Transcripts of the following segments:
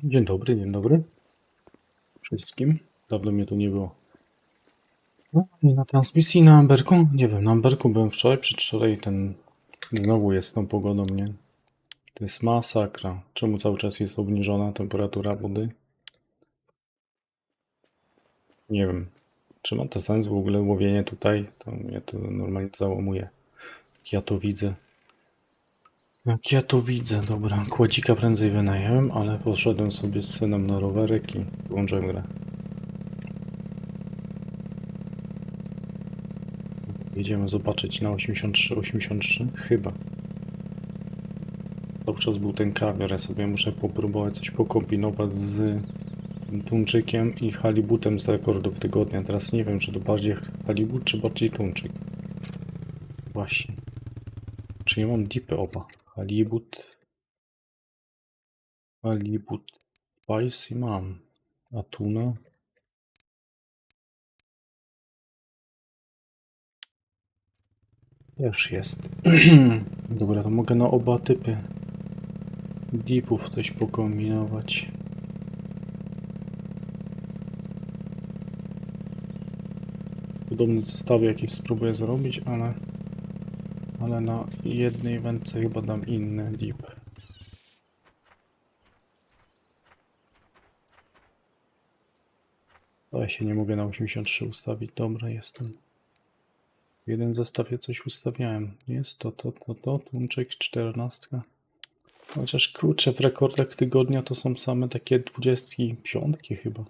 Dzień dobry wszystkim. Dawno mnie tu nie było. No i na transmisji na Amberku? Nie wiem, na Amberku byłem wczoraj, przedwczoraj znowu jest z tą pogodą, nie? To jest masakra. Czemu cały czas jest obniżona temperatura wody? Nie wiem. Czy ma to sens w ogóle łowienie tutaj? To mnie to normalnie załamuje. Jak ja to widzę. Dobra. Kłodzika prędzej wynająłem, ale poszedłem sobie z synem na rowerek i włączyłem grę. Jedziemy zobaczyć na 83, chyba. Cały czas był ten kawior, ja sobie muszę popróbować coś pokombinować z tuńczykiem i halibutem z rekordów tygodnia. Teraz nie wiem, czy to bardziej halibut, czy bardziej tuńczyk. Właśnie. Czy ja mam dipy oba? Halibut spicy mam. A tuna? Też jest. Dobra, to mogę na oba typy dipów coś pokombinować. Podobne zestawy jakieś spróbuję zrobić, ale na jednej wędce chyba dam inny dip. To ja się nie mogę na 83 ustawić. Dobra, jestem. W jeden zestawie coś ustawiałem. Jest to. Tłumczyk 14. Chociaż kurczę, w rekordach tygodnia to są same takie 25 chyba.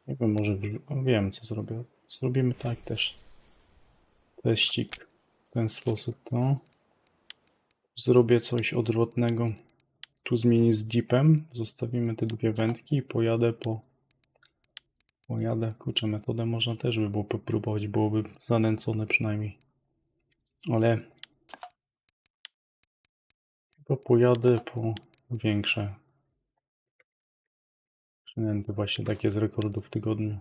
Nie wiem, może wiem co zrobię. Zrobimy tak też. Teścik. W ten sposób to. Zrobię coś odwrotnego. Tu zmienię z dipem. Zostawimy te dwie wędki i pojadę kurczę, metodę można też by było popróbować, byłoby zanęcone przynajmniej. Ale chyba pojadę po większe przynęty, właśnie takie z rekordów w tygodniu.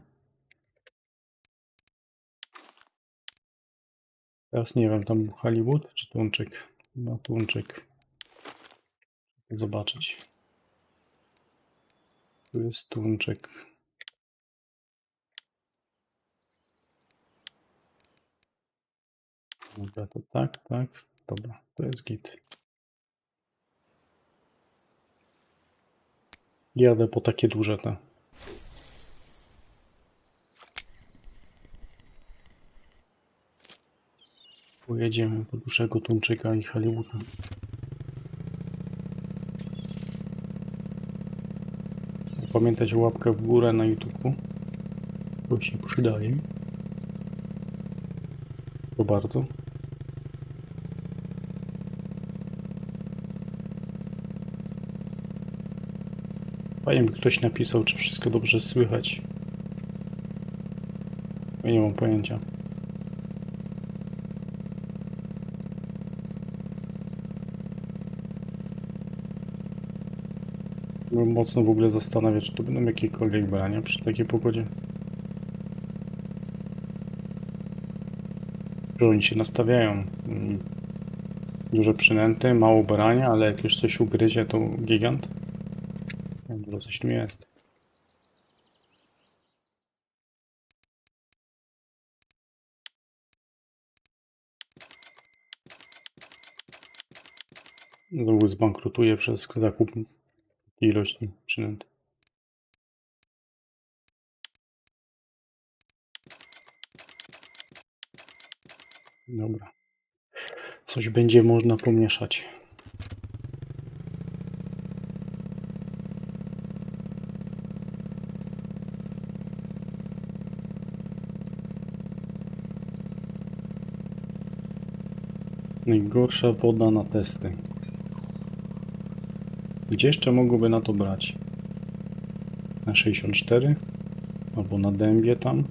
Teraz nie wiem, tam halibut czy tuńczyk? No tuńczyk. Zobaczyć. Tu jest tuńczyk. Dobra, to tak. Dobra, to jest git. Jadę po takie duże te. Pojedziemy po dużego tuńczyka i halibuta. Pamiętać o łapkę w górę na YouTube'u. To się przydaje. To bardzo. Fajnie by ktoś napisał, czy wszystko dobrze słychać. Ja nie mam pojęcia. Bym mocno w ogóle zastanawiać, czy to będą jakiekolwiek brania przy takiej pogodzie. Że oni się nastawiają. Duże przynęty, mało brania, ale jak już coś ugryzie, to gigant. Dużo coś tu jest. Znowu zbankrutuje przez zakup ilości przynęt. Dobra. Coś będzie można pomieszać. Najgorsza woda na testy. Gdzie jeszcze mogłoby na to brać? Na 64? Albo na dębie tam?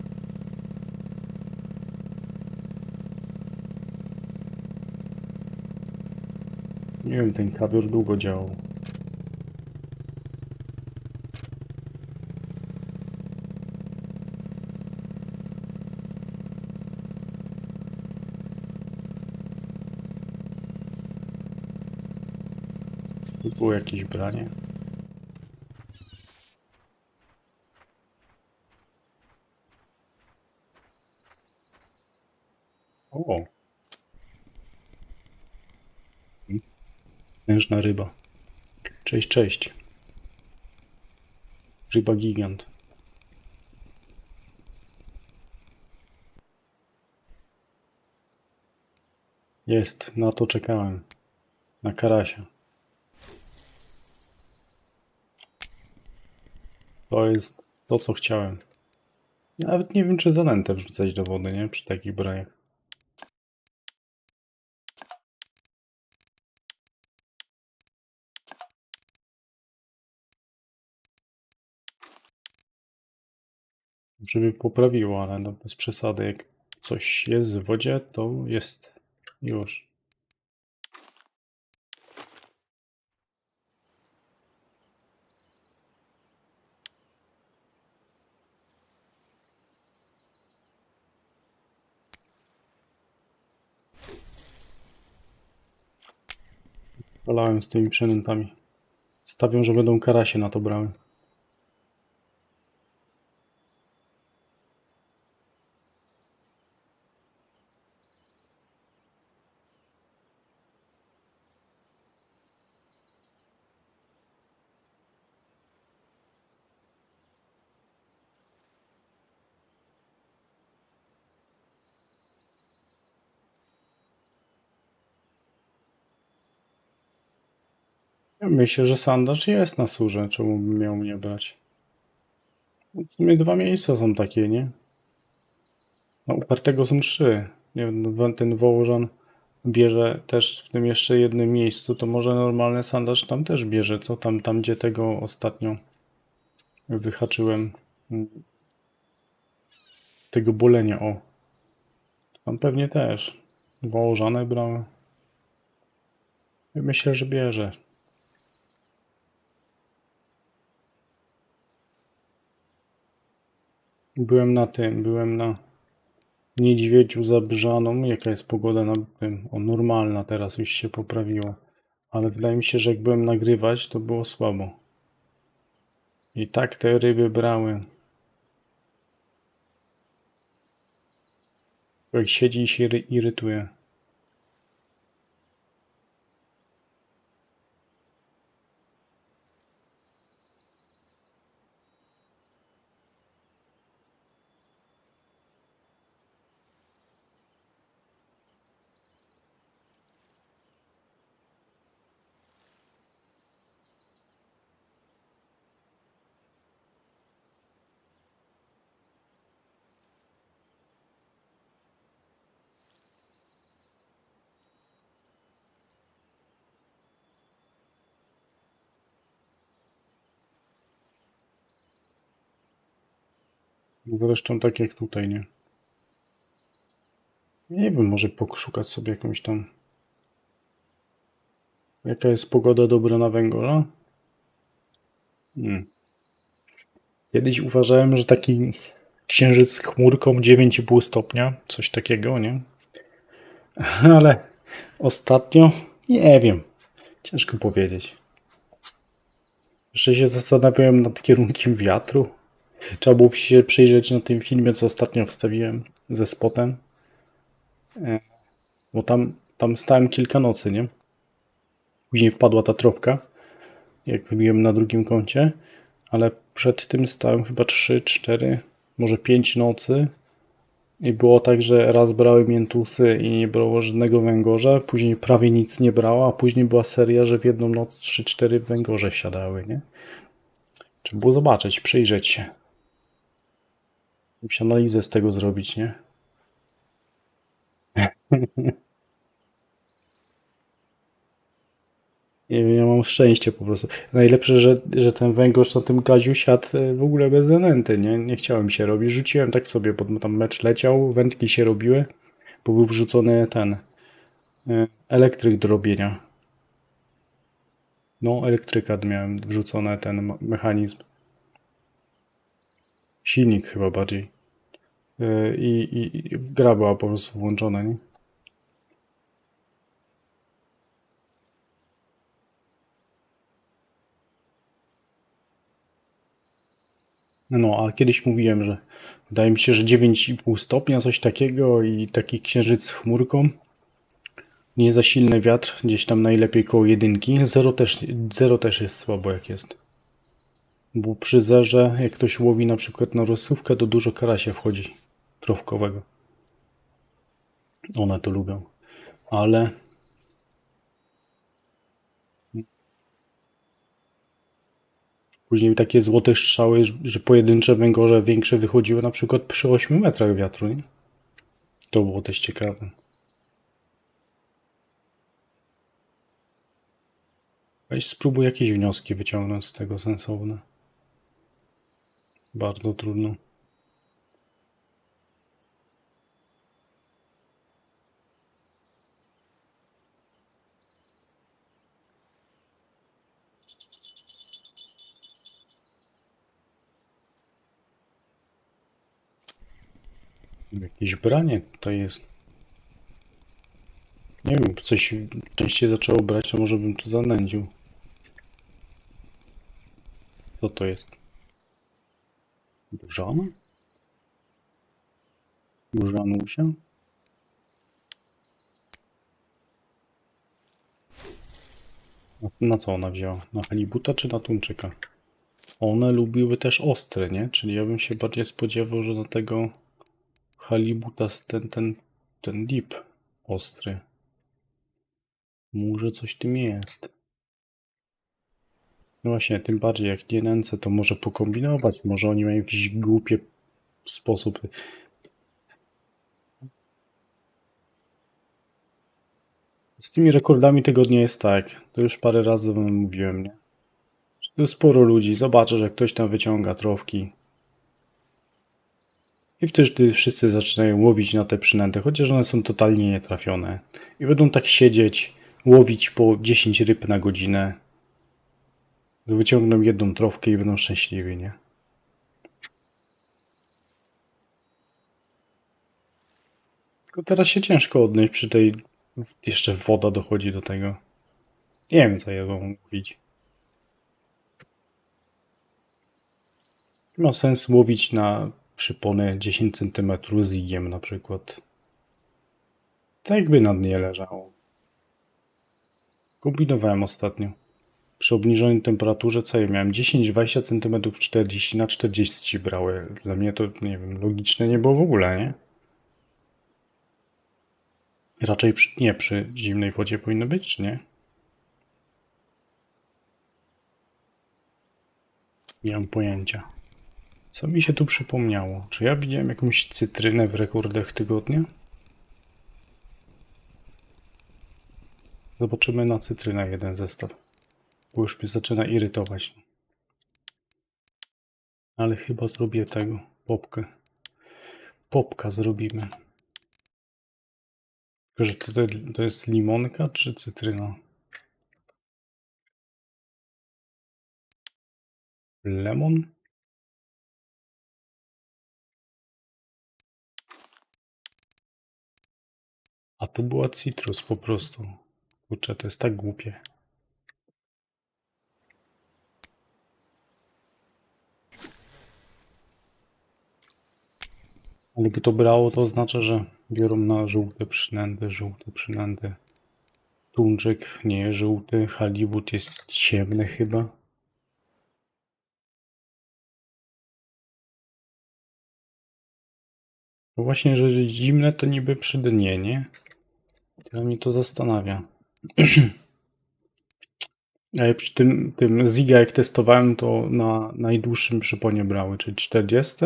Nie wiem, ten kawior długo działał. Tu było jakieś branie. O! Mężna ryba. Cześć, cześć. Ryba gigant. Jest, na to czekałem. Na karasia. To jest to, co chciałem. Ja nawet nie wiem, czy zanętę wrzucać do wody, nie? Przy takich braniach. Żeby poprawiło, ale no bez przesady. Jak coś jest w wodzie, to jest już. Wolałem z tymi przynętami. Stawiam, że będą karasie na to brały. Ja myślę, że sandacz jest na surze. Czemu bym miał mnie brać? W sumie 2 miejsca są takie, nie? No upartego są 3. Nie wiem, ten wołożan bierze też w tym jeszcze jednym miejscu, to może normalny sandacz tam też bierze, co? Tam gdzie tego ostatnio wyhaczyłem. Tego bolenia, o. Tam pewnie też. Wołożane brały. Myślę, że bierze. Byłem na Niedźwiedziu Zabrzaną. Jaka jest pogoda na tym? O, normalna teraz już się poprawiła. Ale wydaje mi się, że jak byłem nagrywać, to było słabo. I tak te ryby brały. Jak siedzi i się irytuje. Zresztą tak jak tutaj, nie? Nie wiem, może poszukać sobie jakąś tam... Jaka jest pogoda dobra na węgorza? Kiedyś uważałem, że taki księżyc z chmurką 9,5 stopnia, coś takiego, nie? Ale ostatnio nie wiem. Ciężko powiedzieć. Jeszcze się zastanawiałem nad kierunkiem wiatru. Trzeba było się przyjrzeć na tym filmie, co ostatnio wstawiłem ze spotem. Bo tam stałem kilka nocy, nie? Później wpadła ta trofka, jak wbiłem na drugim kącie, ale przed tym stałem chyba 3, 4, może 5 nocy. I było tak, że raz brały miętusy i nie było żadnego węgorza, później prawie nic nie brała, a później była seria, że w jedną noc 3-4 węgorze wsiadały, nie? Trzeba było zobaczyć, przyjrzeć się. Muszę analizę z tego zrobić, nie? Nie wiem, ja mam szczęście po prostu. Najlepsze, że ten węgorz na tym gaziu siadł w ogóle bez zanęty, nie? Nie chciałem się robić. Rzuciłem tak sobie, bo tam mecz leciał, wędki się robiły, bo był wrzucony ten elektryk do robienia. No, elektryka miałem wrzucone, ten mechanizm. Silnik chyba bardziej. I gra była po prostu włączona, nie? No, a kiedyś mówiłem, że wydaje mi się, że 9,5 stopnia, coś takiego i taki księżyc z chmurką. Nie za silny wiatr, gdzieś tam najlepiej koło 1. Zero też jest słabo jak jest. Bo przy zerze, jak ktoś łowi na przykład na rosówkę, to dużo karasia wchodzi trofkowego. One to lubią. Ale później takie złote strzały, że pojedyncze węgorze większe wychodziły na przykład przy 8 metrach wiatru, nie? To było też ciekawe. Weź spróbuj jakieś wnioski wyciągnąć z tego sensowne. Bardzo trudno. Jakieś branie tutaj jest. Nie wiem, coś częściej zaczęło brać, to może bym tu zanędził. Co to jest? Burzana? Burzanusia? Na co ona wzięła? Na halibuta czy na tuńczyka? One lubiły też ostre, nie? Czyli ja bym się bardziej spodziewał, że na tego halibuta ten dip ostry. Może coś w tym jest. No właśnie, tym bardziej jak nie nęcę, to może pokombinować. Może oni mają jakiś głupie sposób. Z tymi rekordami tygodnia jest tak. To już parę razy wam mówiłem, nie? Że to sporo ludzi. Zobaczę, że ktoś tam wyciąga trofki. I wtedy wszyscy zaczynają łowić na te przynęty, chociaż one są totalnie nietrafione. I będą tak siedzieć, łowić po 10 ryb na godzinę. Wyciągną jedną trofkę i będą szczęśliwi, nie? Tylko teraz się ciężko odnieść przy tej... Jeszcze woda dochodzi do tego. Nie wiem, co ja wam mówić. Ma sens łowić na przypony 10 cm z igiem na przykład. Tak jakby na dnie leżało. Kombinowałem ostatnio. Przy obniżonej temperaturze co ja miałem? 10-20 cm 40 na 40 brały. Dla mnie to, nie wiem, logiczne nie było w ogóle, nie? Raczej przy zimnej wodzie powinno być, czy nie? Nie mam pojęcia. Co mi się tu przypomniało? Czy ja widziałem jakąś cytrynę w rekordach tygodnia? Zobaczymy na cytrynę jeden zestaw. Bo już mnie zaczyna irytować. Ale chyba zrobię tego. Popkę. Popka zrobimy. Tylko, że to jest limonka czy cytryna? Lemon? A tu była citrus po prostu. Kurczę, to jest tak głupie. Ale by to brało, to oznacza, że biorą na żółte przynęty. Tuńczyk nie jest żółty, halibut jest ciemny chyba. No właśnie, że jest zimne, to niby przy dnie, nie? Teraz mnie to zastanawia. A ja przy tym Ziga jak testowałem, to na najdłuższym przyponie brały, czyli 40,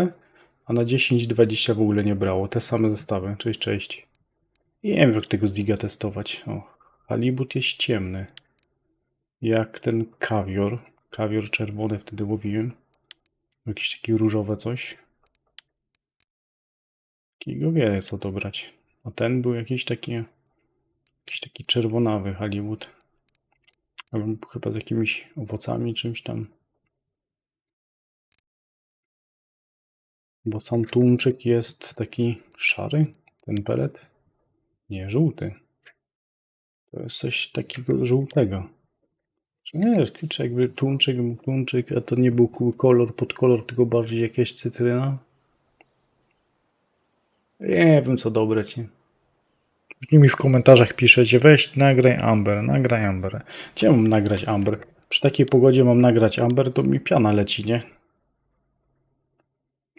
a na 10-20 w ogóle nie brało. Te same zestawy. Cześć. Nie wiem, jak tego Ziga testować. O, halibut jest ciemny. Jak ten kawior. Kawior czerwony wtedy łowiłem. Jakieś takie różowe coś. Takiego wie co to brać. A ten był jakiś taki czerwonawy halibut. Chyba z jakimiś owocami, czymś tam. Bo sam tuńczyk jest taki szary, ten pelet. Nie, żółty. To jest coś takiego żółtego. Nie, kurczę, jakby tuńczyk, a to nie był kolor pod kolor, tylko bardziej jakaś cytryna. Nie wiem, co dobre ci. Później mi w komentarzach piszecie, weź nagraj Amber, nagraj Amber. Gdzie mam nagrać Amber? Przy takiej pogodzie mam nagrać Amber, to mi piana leci, nie?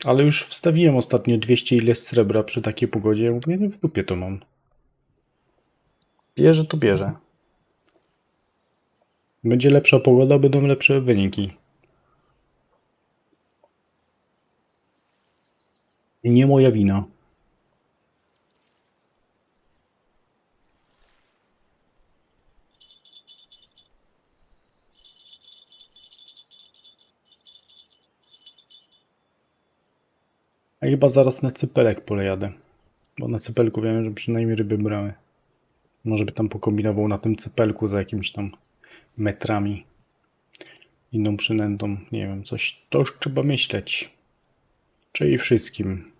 Ale już wstawiłem ostatnio 200 ile srebra przy takiej pogodzie. Ja mówię, w dupie to mam. Bierze to bierze. Będzie lepsza pogoda, będą lepsze wyniki. I nie moja wina. A chyba zaraz na cypelek polejadę. Bo na cypelku wiem, że przynajmniej ryby brały. Może by tam pokombinował na tym cypelku za jakimiś tam metrami. Inną przynętą. Nie wiem, coś to już trzeba myśleć. Czyli wszystkim.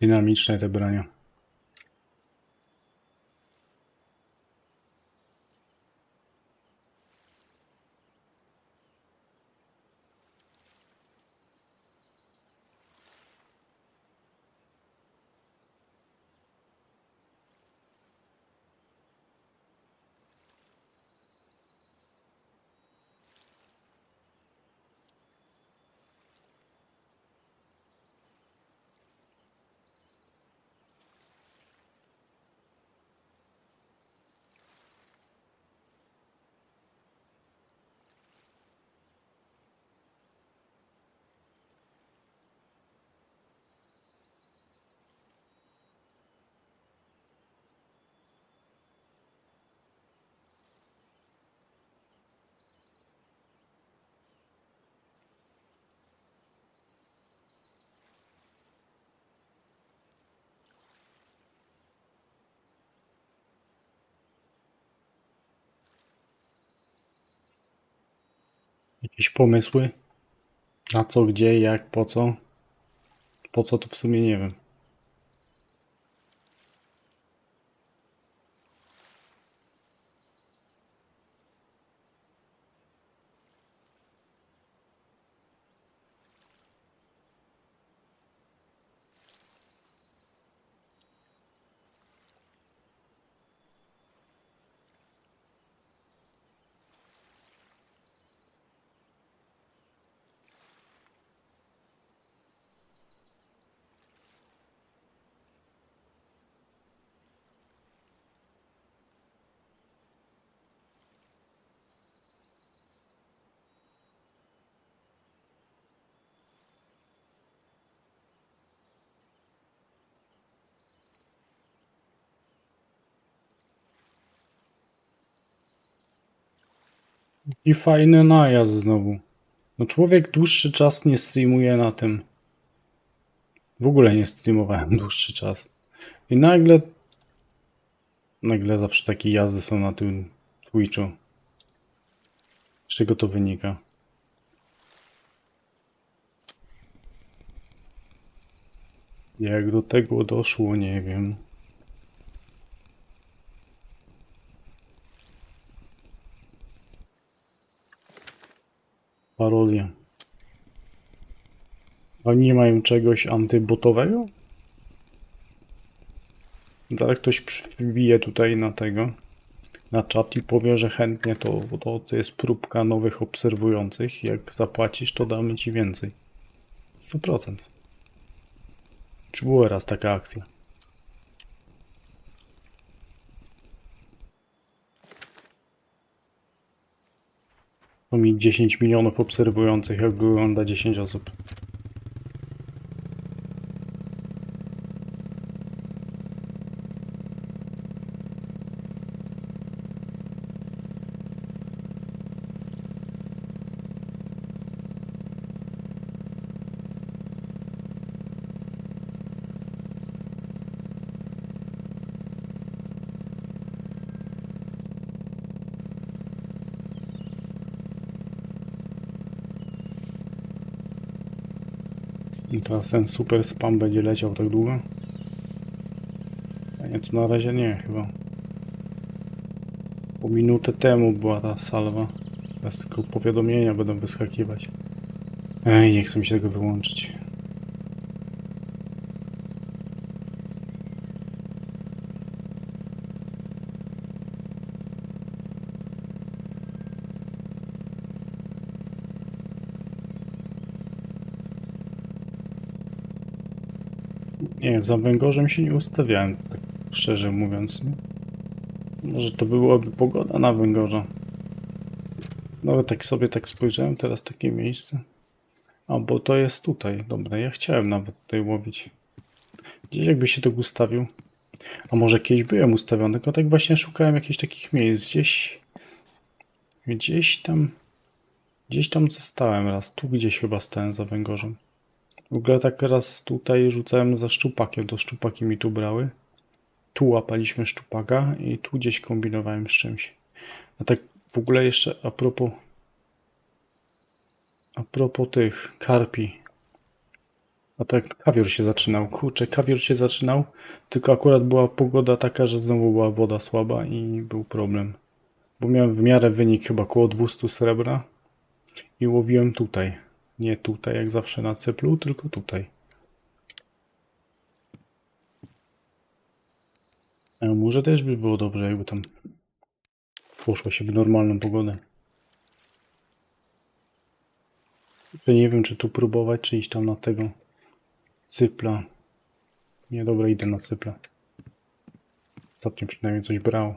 Dynamiczne te brania. Jakieś pomysły? Na co, gdzie, jak, po co? Po co to w sumie nie wiem. I fajny najazd znowu. No człowiek dłuższy czas nie streamuje na tym. W ogóle nie streamowałem dłuższy czas. I nagle Nagle zawsze takie jazdy są na tym Twitchu. Z czego to wynika? Jak do tego doszło, nie wiem. Parodia. A nie mają czegoś antybotowego? Zaraz ktoś wbije tutaj na tego, na czat i powie, że chętnie to jest próbka nowych obserwujących. Jak zapłacisz, to damy ci więcej. 100%. Czy była raz taka akcja? To mi 10 milionów obserwujących, jak wygląda 10 osób. I teraz ten super spam będzie leciał tak długo? A nie, to na razie nie chyba. Po minutę temu była ta salwa. Teraz tylko powiadomienia będą wyskakiwać. Ej, nie chcę mi się tego wyłączyć. Nie, za węgorzem się nie ustawiałem, tak szczerze mówiąc. Nie? Może to byłaby pogoda na węgorza. No tak sobie tak spojrzałem, teraz takie miejsce. A, bo to jest tutaj. Dobra, ja chciałem nawet tutaj łowić. Gdzieś jakby się tak ustawił. A może kiedyś byłem ustawiony, tylko tak właśnie szukałem jakichś takich miejsc. Gdzieś tam zostałem raz. Tu gdzieś chyba stałem za węgorzem. W ogóle tak raz tutaj rzucałem za szczupakiem, to szczupaki mi tu brały. Tu łapaliśmy szczupaka i tu gdzieś kombinowałem z czymś. A tak w ogóle jeszcze a propos tych karpi. A tak kawior się zaczynał. Kurczę, kawior się zaczynał, tylko akurat była pogoda taka, że znowu była woda słaba i był problem. Bo miałem w miarę wynik chyba około 200 srebra i łowiłem tutaj. Nie tutaj jak zawsze na cyplu, tylko tutaj. A może też by było dobrze, jakby tam poszło się w normalną pogodę. Nie wiem, czy tu próbować, czy iść tam na tego cypla. Nie, dobra, idę na cypla. Ostatnio przynajmniej coś brał.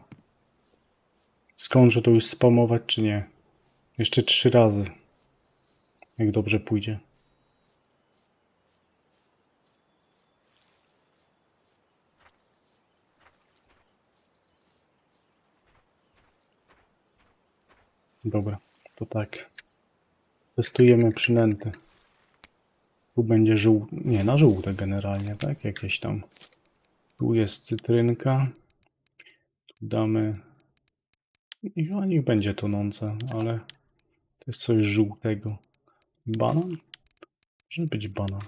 Skądże to już spamować, czy nie? Jeszcze 3 razy. Jak dobrze pójdzie. Dobra, to tak. Testujemy przynęty. Tu będzie żółte. Nie, na żółte generalnie, tak? Jakieś tam. Tu jest cytrynka. Tu damy. Niech będzie tonące, ale to jest coś żółtego. Banan? Może być banan.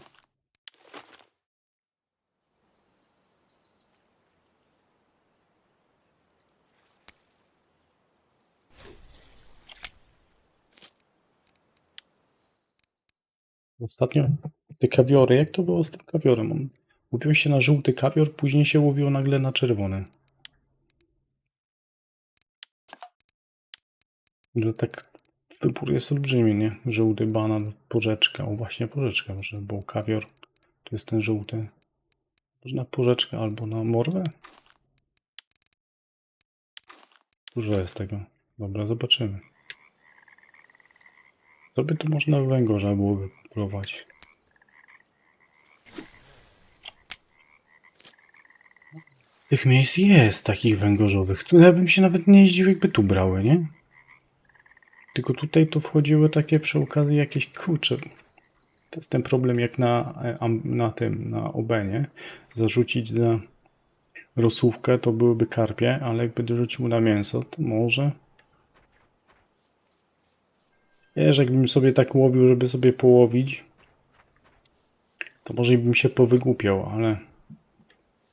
Ostatnio te kawiory, jak to było z tym kawiorem? Łowiło się na żółty kawior, później się łowiło nagle na czerwony. Że tak wybór jest olbrzymi, nie? Żółty banan, porzeczka. O właśnie, porzeczka może, bo kawior to jest ten żółty. Może na porzeczkę albo na morwę? Dużo jest tego. Dobra, zobaczymy. Co by tu można w węgorza byłoby próbować? Tych miejsc jest takich węgorzowych. Tu ja bym się nawet nie zdziwił, jakby tu brały, nie? Tylko tutaj to wchodziły takie przy okazji jakieś kurcze. To jest ten problem jak na tym, na obenie. Zarzucić rosówkę, to byłyby karpie, ale jak będę rzucił na mięso, to może... Wiesz, jakbym sobie tak łowił, żeby sobie połowić, to może bym się powygłupiał, ale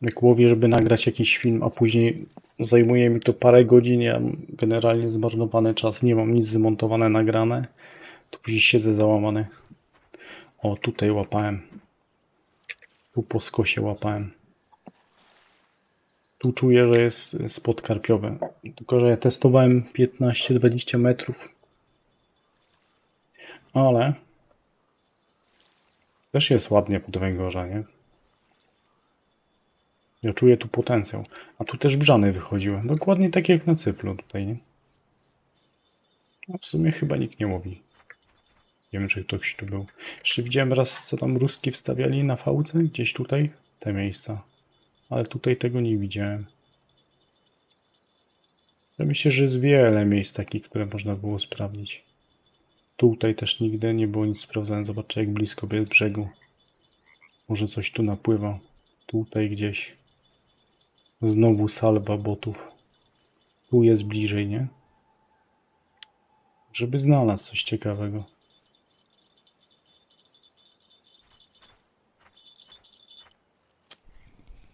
jak łowię, żeby nagrać jakiś film, a później zajmuje mi to parę godzin, ja mam generalnie zmarnowany czas, nie mam nic zmontowane, nagrane, to później siedzę załamany. O, tutaj łapałem. Tu po skosie łapałem. Tu czuję, że jest spot karpiowy. Tylko, że ja testowałem 15-20 metrów. Ale też jest ładnie pod węgorza, nie? Ja czuję tu potencjał. A tu też brzany wychodziły. Dokładnie tak jak na cyplu tutaj, nie? No w sumie chyba nikt nie łowi. Nie wiem, czy ktoś tu był. Jeszcze widziałem raz, co tam ruski wstawiali na fałce. Gdzieś tutaj. Te miejsca. Ale tutaj tego nie widziałem. Ja myślę, że jest wiele miejsc takich, które można było sprawdzić. Tutaj też nigdy nie było nic sprawdzone. Zobaczcie, jak blisko jest brzegu. Może coś tu napływa. Tutaj gdzieś. Znowu salwa botów. Tu jest bliżej, nie? Żeby znalazł coś ciekawego.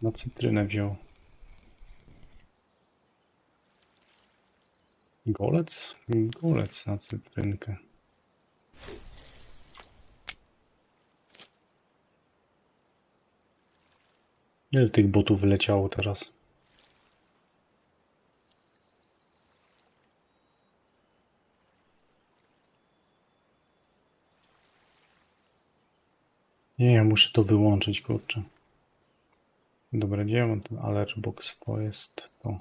Na cytrynę wziął. Golec? Golec na cytrynkę. Ile tych botów wyleciało teraz? Nie, ja muszę to wyłączyć, kurczę. Dobra, gdzie ja mam ten alert box? To jest to.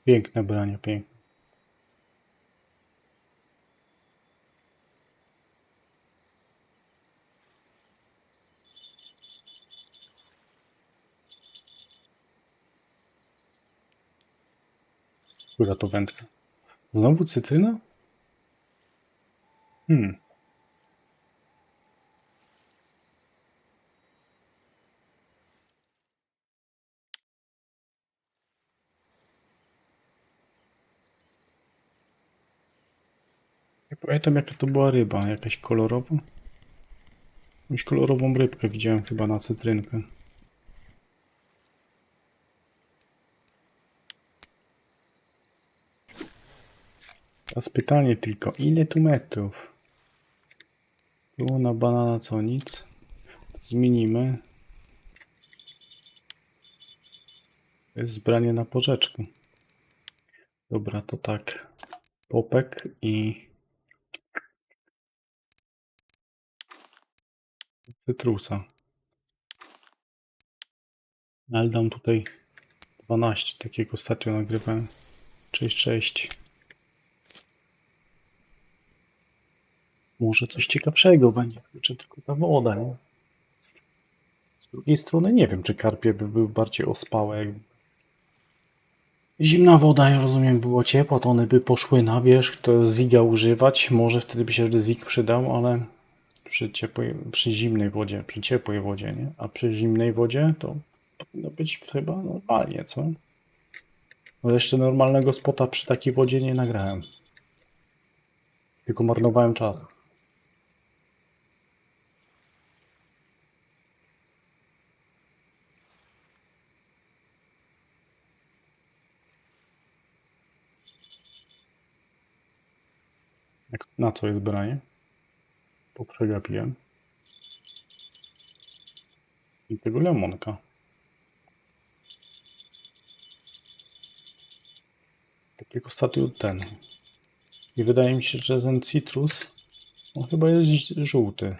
Piękne branie, piękne. Która to wędka? Znowu cytryna? Nie pamiętam, jaka to była ryba. Jakaś kolorowa? Jakąś kolorową rybkę widziałem chyba na cytrynkę. Teraz pytanie tylko, ile tu metrów? Tu na banana co, nic? Zmienimy. To jest zbranie na porzeczkę. Dobra, to tak. Popek i cytrusa. Ale dam tutaj 12, tak jak ostatnio nagrywałem. Cześć. Może coś ciekawszego będzie, czy tylko ta woda, nie? Z drugiej strony nie wiem, czy karpie by były bardziej ospałe. Jakby zimna woda, ja rozumiem, było ciepło, to one by poszły na wierzch, to ziga używać, może wtedy by się zik przydał, ale przy zimnej wodzie, przy ciepłej wodzie, nie? A przy zimnej wodzie to powinno być chyba normalnie, co? Ale jeszcze normalnego spota przy takiej wodzie nie nagrałem. Tylko marnowałem czas. Na co jest branie? Bo przegapiłem. I tego lemonka. Takiego ostatnio ten. I wydaje mi się, że ten citrus on chyba jest żółty.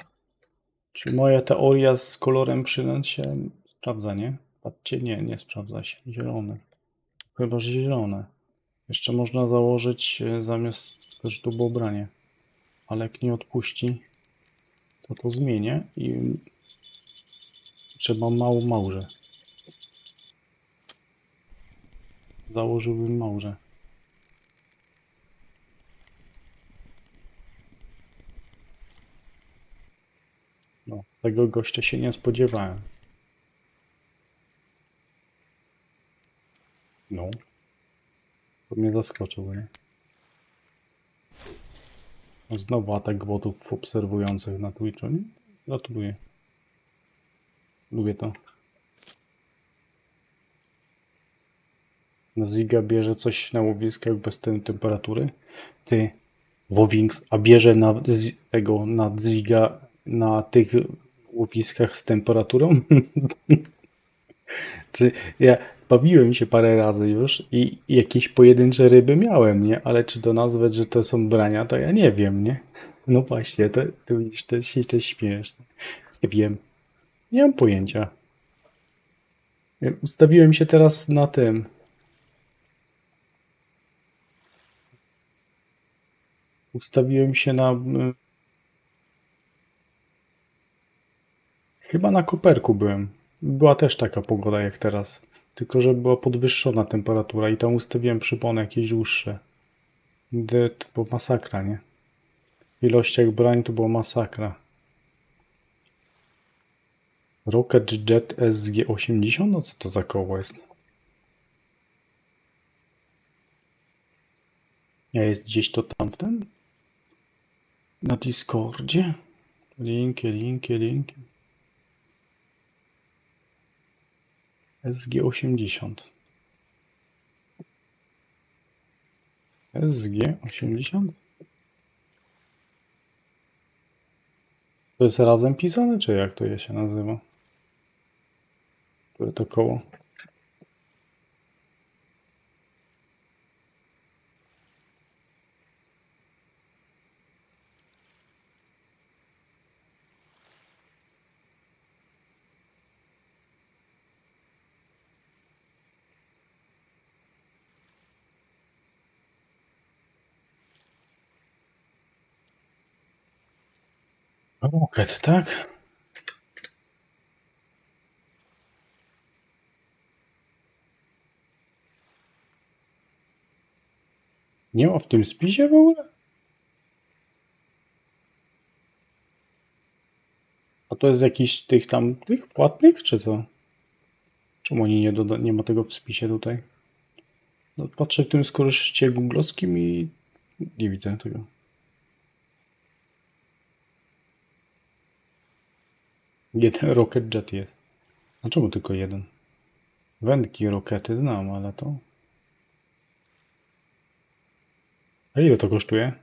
Czyli moja teoria z kolorem przynęt się sprawdza, nie? Patrzcie, nie sprawdza się. Zielone. Chyba, że zielone. Jeszcze można założyć zamiast, że to było branie. Ale jak nie odpuści, to zmienię i trzeba małże. Założyłbym małże. No, tego gościa się nie spodziewałem. No. To mnie zaskoczył, nie? No, znowu atak botów obserwujących na Twitchu, nie? Gratuluję. Lubię to. Ziga bierze coś na łowiskach bez tej temperatury. Ty, Wowings, a bierze na Ziga na tych łowiskach z temperaturą? Czy ja bawiłem się parę razy już i jakieś pojedyncze ryby miałem, nie? Ale czy to nazwać, że to są brania, to ja nie wiem, nie? No właśnie, to widzisz, to jest śmieszne. Nie wiem. Nie mam pojęcia. Ustawiłem się teraz na tym. Ustawiłem się na... Chyba na Koperku byłem. Była też taka pogoda jak teraz. Tylko, że była podwyższona temperatura i tam ustawiłem przypony jakieś dłuższe. To była masakra, nie? W ilościach brań to była masakra. Rocket Jet SG-80? No co to za koło jest? Ja jest gdzieś to tam w ten? Na Discordzie? Linki. SG-80. SG-80? To jest razem pisane, czy jak to się nazywa? Które to koło? Rocket, tak? Nie ma w tym spisie w ogóle? A to jest jakiś z tych tam, tych płatnych, czy co? Czemu oni nie ma tego w spisie tutaj? No, patrzę w tym skoryście googlowskim i nie widzę tego. Jeden Rocket Jet jest. A czemu tylko jeden? Wędki rokety znam, ale to... A ile to kosztuje?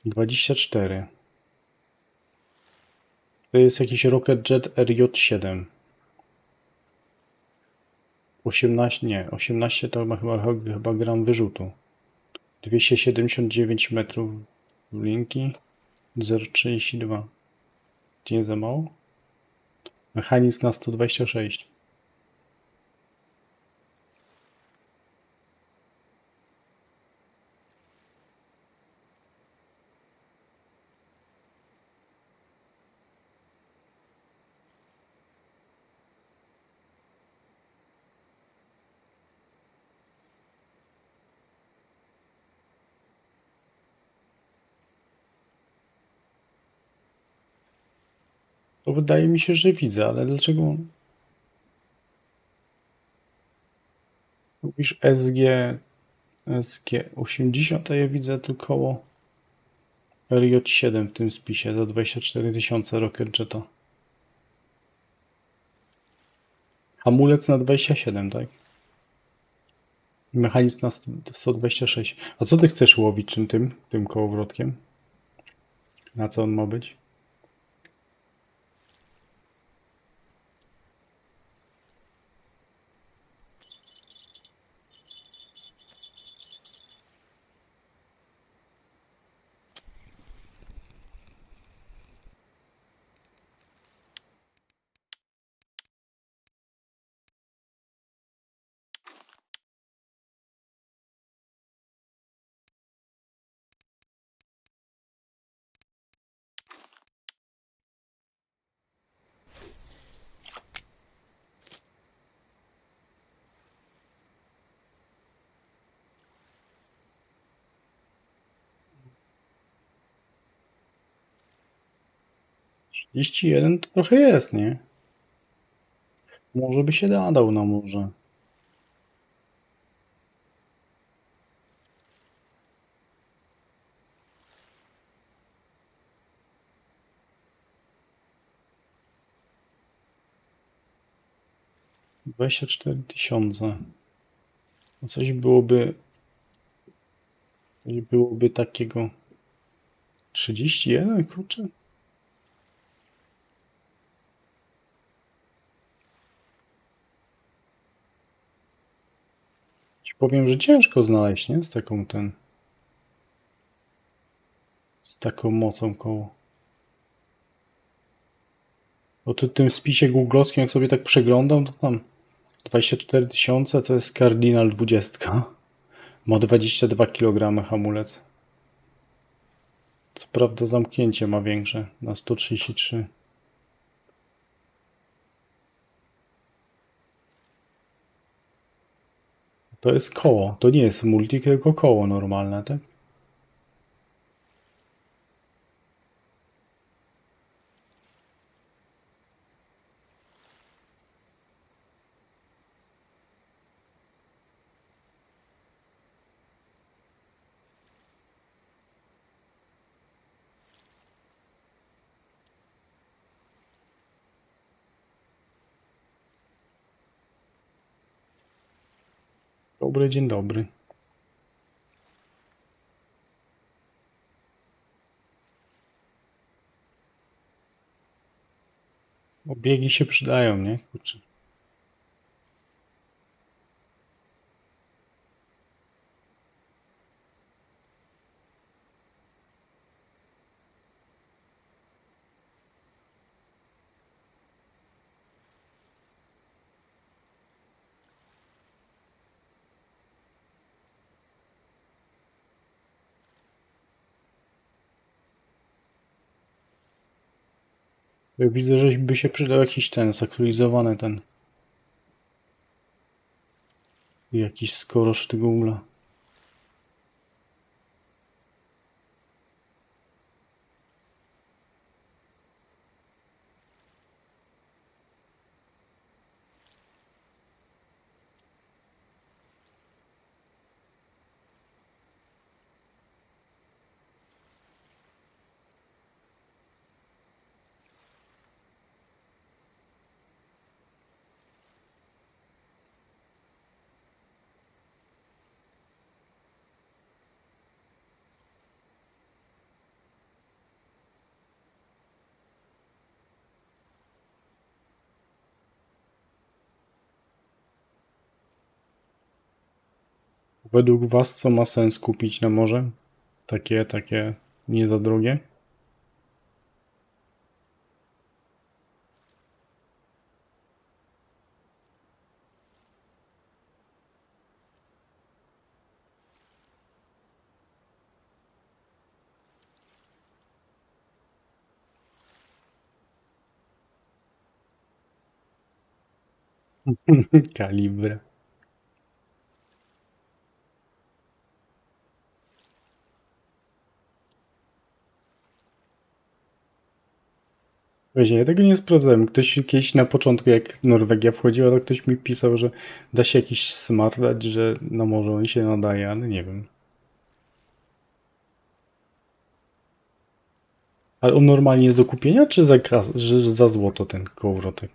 24. To jest jakiś Rocket Jet RJ7. 18, nie, 18 to chyba gram wyrzutu. 279 metrów linki, 0,32. Nie za mało? Mechanizm na 126. To wydaje mi się, że widzę, ale dlaczego mówisz SG 80, a ja widzę tylko koło RJ7 w tym spisie za 24 000 Rocket Jetta. Hamulec na 27, tak? Mechanizm na 126. A co ty chcesz łowić tym kołowrotkiem? Na co on ma być? Trzydzieści jeden to trochę jest, nie? Może by się nadał na morze. Dwadzieścia 24 000. Coś byłoby takiego. 31, kurczę. Ci powiem, że ciężko znaleźć, nie? Z taką mocą koło. Bo tu w tym spisie googlowskim, jak sobie tak przeglądam, to tam 24 000 to jest Cardinal 20. Ma 22 kg hamulec. Co prawda zamknięcie ma większe, na 133. To jest koło, to nie jest multi, tylko koło normalne, tak? Dobry dzień dobry. Obiegi się przydają, nie? Kurczę. Ja widzę, że by się przydał jakiś zaktualizowany jakiś skorosz tego ula. Według was co ma sens kupić na morze? Takie nie za drogie? Kalibra. Właśnie, ja tego nie sprawdzałem. Ktoś kiedyś na początku, jak Norwegia wchodziła, to ktoś mi pisał, że da się jakiś smart dać, że no może on się nadaje, ale nie wiem. Ale on normalnie jest do kupienia, czy za, że za złoto ten kołowrotek?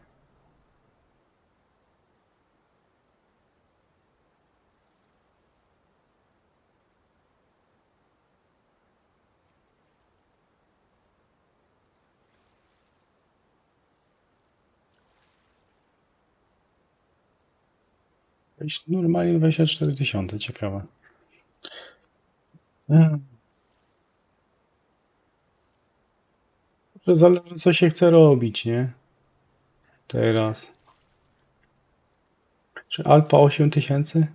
Normalnie 24 tysiące, ciekawe. Hmm. Że zależy, co się chce robić, nie? Teraz. Czy Alfa 8000?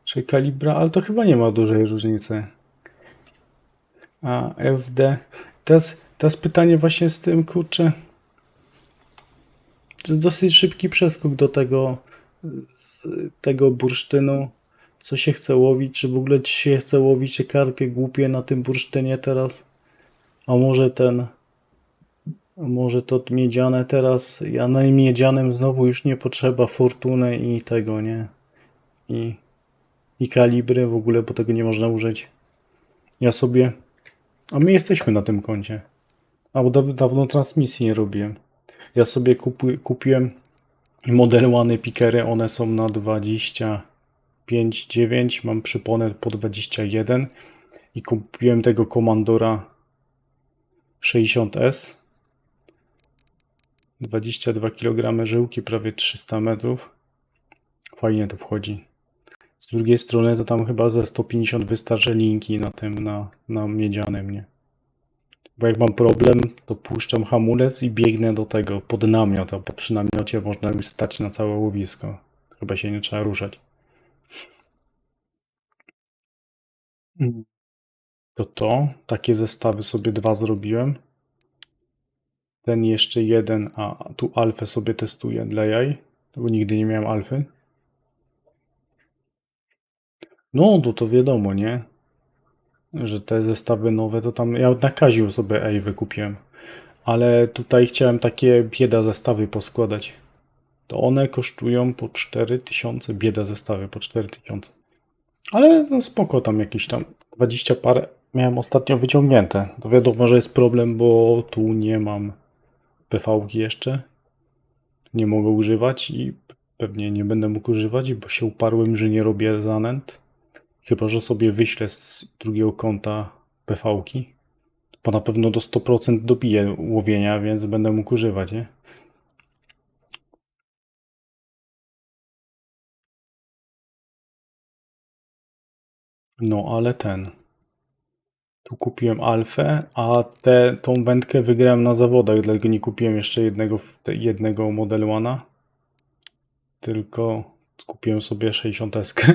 Czy Kalibra? Ale to chyba nie ma dużej różnicy. A FD. Teraz pytanie właśnie z tym, kurczę. To dosyć szybki przeskok do tego, z tego bursztynu. Co się chce łowić? Czy w ogóle ci się chce łowić te karpie głupie na tym bursztynie teraz? A może ten. A może to miedziane teraz. Ja na miedzianym znowu już nie potrzeba fortuny i tego, nie? I, i kalibry w ogóle, bo tego nie można użyć. Ja sobie. A my jesteśmy na tym koncie. A bo dawno transmisji nie robiłem. Ja sobie kupiłem Model One pikery, one są na 25,9, mam przyponę po 21 i kupiłem tego Commandora 60S. 22 kg żyłki, prawie 300 metrów. Fajnie to wchodzi. Z drugiej strony to tam chyba ze 150 wystarczy linki na tym, na miedzianym, nie? Bo jak mam problem, to puszczam hamulec i biegnę do tego, pod namiot, a przy namiocie można już stać na całe łowisko. Chyba się nie trzeba ruszać. Takie zestawy sobie dwa zrobiłem. Ten jeszcze jeden, a tu alfę sobie testuję dla jaj, bo nigdy nie miałem alfy. No, to wiadomo, nie? Że te zestawy nowe to tam, ja na Kaziu sobie ej wykupiłem. Ale tutaj chciałem takie bieda zestawy poskładać. To one kosztują po 4000, bieda zestawy po 4000. Ale no spoko, tam jakieś tam 20 parę miałem ostatnio wyciągnięte. To wiadomo, że jest problem, bo tu nie mam PV-ki jeszcze. Nie mogę używać i pewnie nie będę mógł używać, bo się uparłem, że nie robię zanęt. Chyba że sobie wyślę z drugiego konta PV-ki. Bo na pewno do 100% dobiję łowienia, więc będę mógł używać, nie? No, ale tu kupiłem alfę, a tą wędkę wygrałem na zawodach, dlatego nie kupiłem jeszcze jednego Model One'a, tylko kupiłem sobie 60S.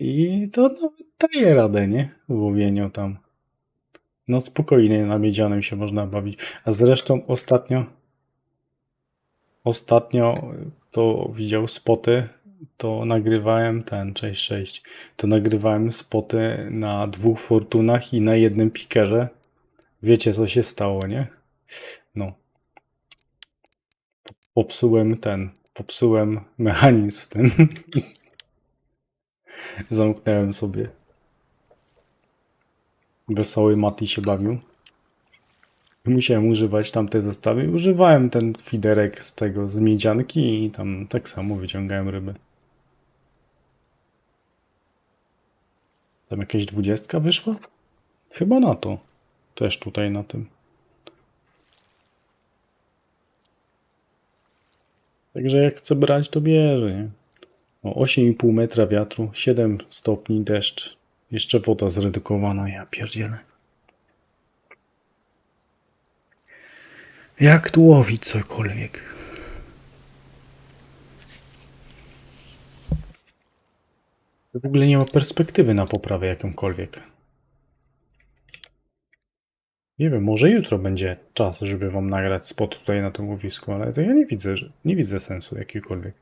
I to nawet daje radę, nie? W łowieniu tam. No spokojnie na miedzianym się można bawić. A zresztą ostatnio to widział spoty, to nagrywałem cześć, to nagrywałem spoty na dwóch fortunach i na jednym pikerze. Wiecie co się stało, nie? No, popsułem mechanizm ten. Zamknąłem sobie. Wesoły Mati się bawił. Musiałem używać tamte zestawy. Używałem ten fiderek z miedzianki i tam tak samo wyciągałem ryby. Tam jakaś 20 wyszła? Chyba na to. Też tutaj na tym. Także jak chce brać, to bierze, nie? O 8,5 metra wiatru, 7 stopni deszcz. Jeszcze woda zredukowana, ja pierdzielę. Jak tu łowić cokolwiek? W ogóle nie ma perspektywy na poprawę jakąkolwiek. Nie wiem, może jutro będzie czas, żeby wam nagrać spot tutaj na tym łowisku, ale to ja nie widzę sensu jakikolwiek.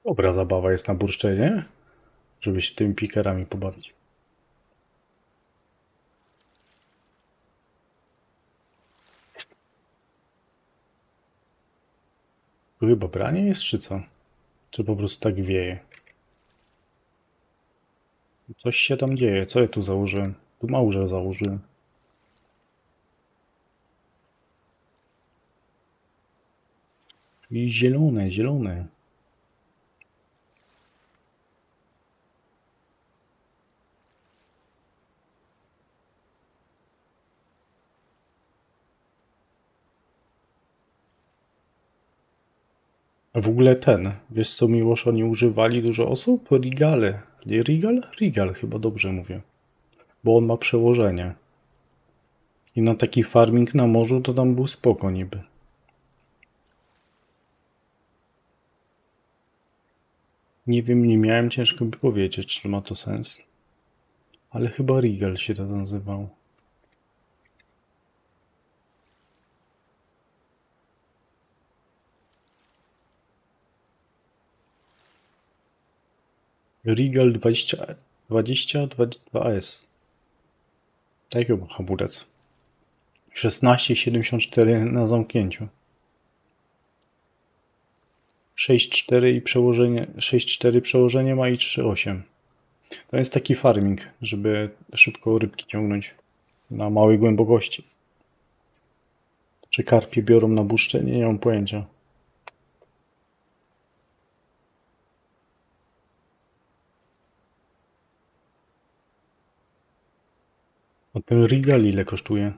Dobra zabawa jest na burszczenie, żeby się tymi pikerami pobawić. Tu chyba branie jest, czy co? Czy po prostu tak wieje? Coś się tam dzieje. Co ja tu założyłem? Tu małże założyłem. I zielone, zielone. A w ogóle wiesz co Miłosz, oni używali dużo osób? Rigale. Nie Rigal? Rigal chyba dobrze mówię. Bo on ma przełożenie. I na taki farming na morzu to tam był spoko niby. Nie wiem, nie miałem, ciężko by powiedzieć, czy ma to sens. Ale chyba Rigal się to nazywał. Regal 22S. Tak chyba hamulec. 16,74 na zamknięciu. 6,4 i przełożenie, 6,4 przełożenie ma i 3,8. To jest taki farming, żeby szybko rybki ciągnąć na małej głębokości. Czy karpie biorą na błyszczenie? Nie mam pojęcia. A ten Regal ile kosztuje?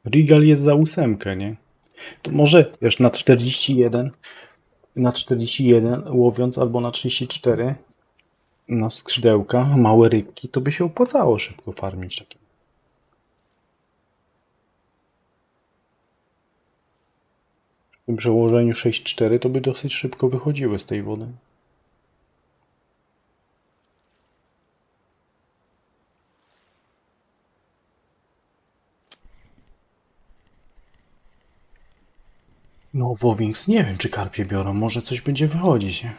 Regal jest za 8, nie? To może, wiesz, na 41 łowiąc albo na 34 na skrzydełka, małe rybki, to by się opłacało szybko farmić takie. W tym przełożeniu 6,4 to by dosyć szybko wychodziły z tej wody. No, Wowings nie wiem, czy karpie biorą. Może coś będzie wychodzić, nie?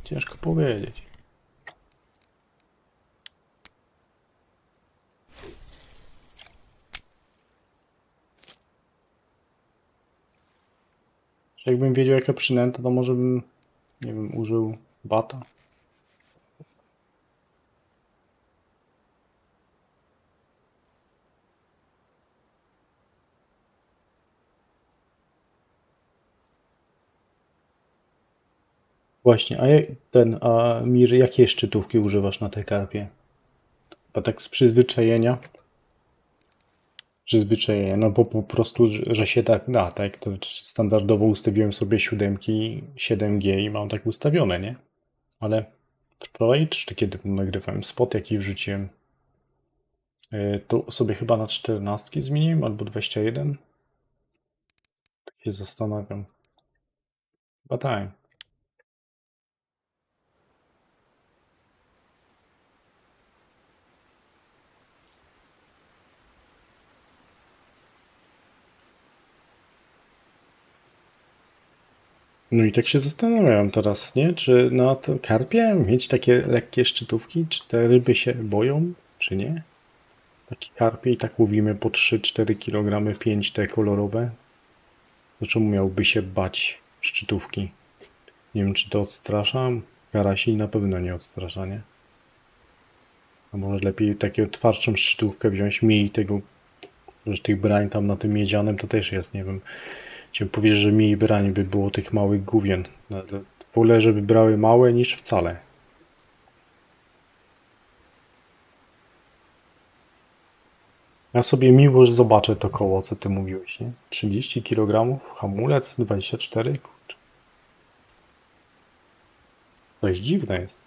Ciężko powiedzieć. Jakbym wiedział, jaka przynęta, to może bym, nie wiem, użył bata. Właśnie, a Mir, jakie szczytówki używasz na te karpie? Bo tak z przyzwyczajenia, no bo po prostu, że się tak da, tak? To standardowo ustawiłem sobie 7G i mam tak ustawione, nie? Ale wczoraj, czy kiedy nagrywałem spot, jaki wrzuciłem, to sobie chyba na 14 zmieniłem, albo 21. Tak się zastanawiam. Chyba tak. No i tak się zastanawiam teraz, nie? Czy na to karpie mieć takie lekkie szczytówki? Czy te ryby się boją, czy nie? Takie karpie i tak łowimy po 3-4 kg, 5 te kolorowe. To czemu miałby się bać szczytówki? Nie wiem, czy to odstrasza. Karasi na pewno nie odstrasza, nie? A może lepiej taką twardszą szczytówkę wziąć, mniej tego, że tych brań tam na tym miedzianym to też jest, nie wiem. Chciałem powiedzieć, że mniej brań by było tych małych gówien. Wolę, żeby brały małe niż wcale. Ja sobie miłość zobaczę to koło, co ty mówiłeś, nie? 30 kg, hamulec 24, kurczę. Dość dziwne jest.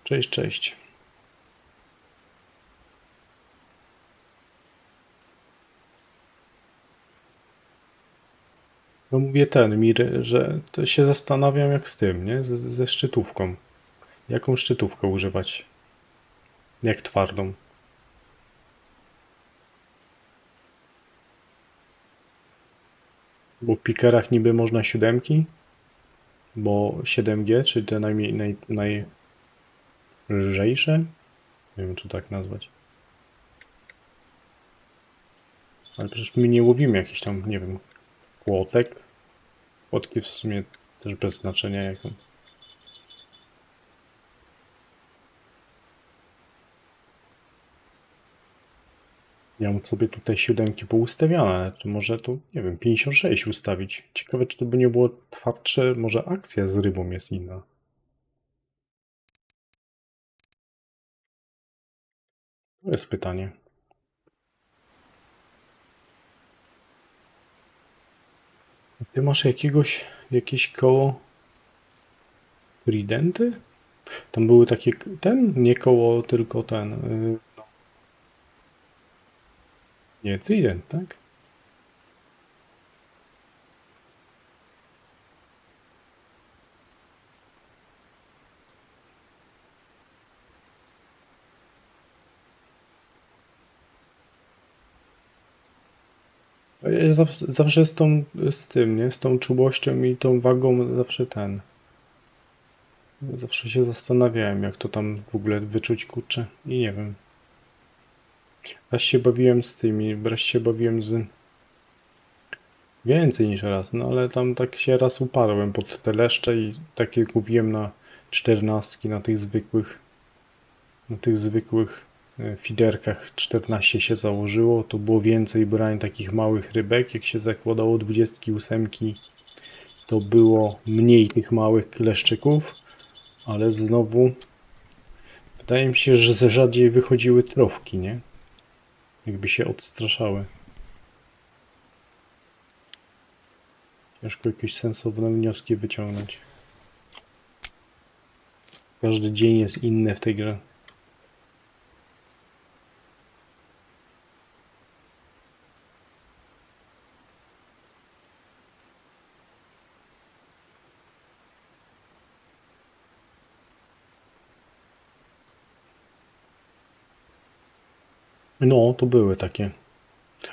Cześć, cześć. No mówię Mir, że to się zastanawiam jak z tym, nie? Ze szczytówką. Jaką szczytówkę używać? Jak twardą? Bo w pikerach niby można 7, bo 7G, czy te najlżejsze? Nie wiem, czy tak nazwać. Ale przecież my nie łowimy jakichś tam, nie wiem, płotek. Płotki w sumie też bez znaczenia jaką. Ja mam sobie tutaj 7 poustawiane, ale to może tu, nie wiem, 56 ustawić. Ciekawe, czy to by nie było twardsze, może akcja z rybą jest inna. To jest pytanie. Ty masz jakieś koło Tridenty? Tam były takie, nie koło, tylko ten, nie, Trident, tak? Ja zawsze z tym, nie? Z tą czułością i tą wagą zawsze zawsze się zastanawiałem, jak to tam w ogóle wyczuć, kurczę, i nie wiem. Raz się bawiłem z tymi, raz się bawiłem z więcej niż raz, no ale tam tak się raz uparłem pod te leszcze i tak jak mówiłem na 14, na tych zwykłych fiderkach 14 się założyło, to było więcej brań takich małych rybek, jak się zakładało 28, to było mniej tych małych kleszczyków, ale znowu wydaje mi się, że rzadziej wychodziły trofki, nie? Jakby się odstraszały. Ciężko jakieś sensowne wnioski wyciągnąć. Każdy dzień jest inny w tej grze. No, to były takie.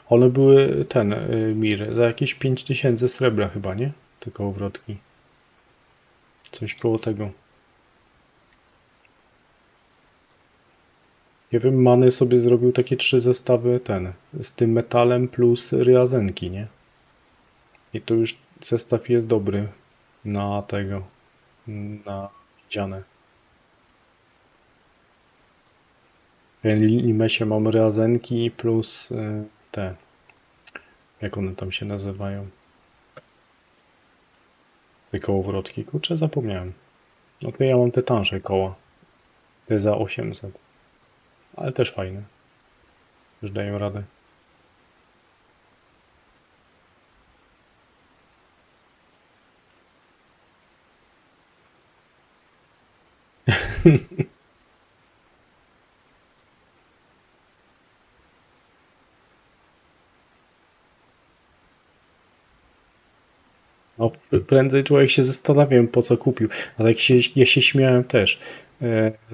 One były Mir, za jakieś 5000 srebra chyba, nie? Te kołowrotki. Coś koło tego. Nie wiem, Many sobie zrobił takie 3 zestawy z tym metalem plus ryazenki, nie? I to już zestaw jest dobry na tego, na widziane. W Limesie mam ryazenki plus jak one tam się nazywają? Te kołowrotki, kurczę, zapomniałem. No to ja mam te tańsze koła. Te za 800. Ale też fajne. Już dają radę. No, prędzej człowiek się zastanawiał, po co kupił. Ale ja się śmiałem też.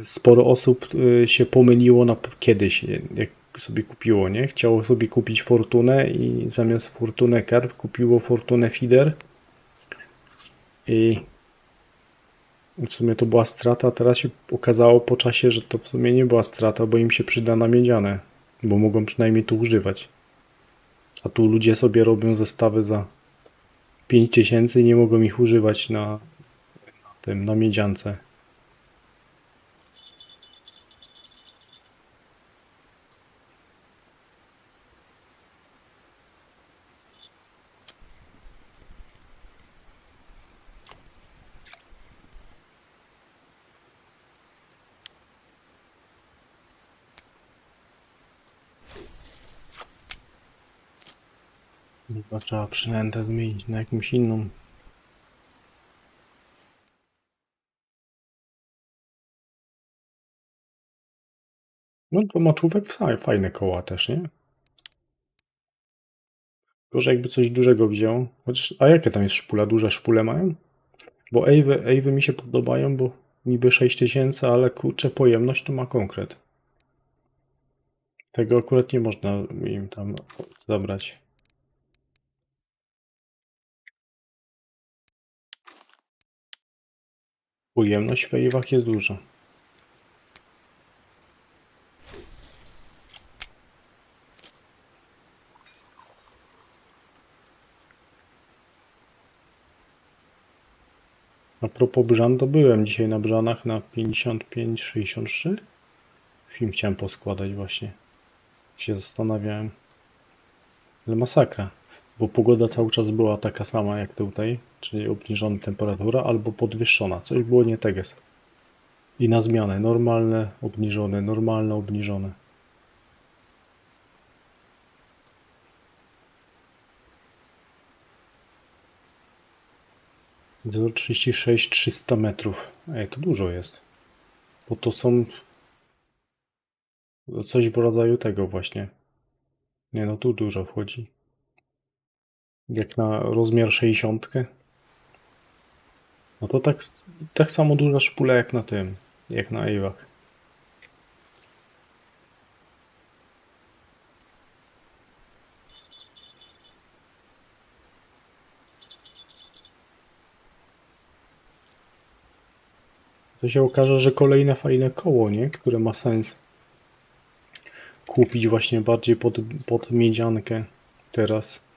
Sporo osób się pomyliło kiedyś, jak sobie kupiło, nie? Chciało sobie kupić Fortunę i zamiast Fortunę Karp kupiło Fortunę Feeder. I w sumie to była strata, a teraz się okazało po czasie, że to w sumie nie była strata, bo im się przyda na miedziane, bo mogą przynajmniej tu używać. A tu ludzie sobie robią zestawy za 5000 i nie mogą ich używać na miedziance. Chyba trzeba przynętę zmienić na jakąś inną. No to moczówek fajne koła też, nie? Tylko, że jakby coś dużego wziął. Chociaż, a jakie tam jest szpula? Duże szpule mają? Bo Ewy mi się podobają, bo niby 6000, ale kurczę, pojemność to ma konkret. Tego akurat nie można im tam zabrać. Pojemność w wave'ach jest duża. A propos Brzan, to byłem dzisiaj na Brzanach na 55-63. Film chciałem poskładać właśnie. Się zastanawiałem. Ale masakra. Bo pogoda cały czas była taka sama jak tutaj, czyli obniżona temperatura albo podwyższona. Coś było nie tak jest. I na zmianę. Normalne, obniżone, normalne, obniżone. Zero 36 300 metrów. Ej, to dużo jest. Bo to są coś w rodzaju tego właśnie. Nie no, tu dużo wchodzi. Jak na rozmiar 60. No to tak samo duża szpula jak na tym. Jak na Eivach. To się okaże, że kolejne fajne koło, nie? Które ma sens kupić właśnie bardziej pod miedziankę teraz.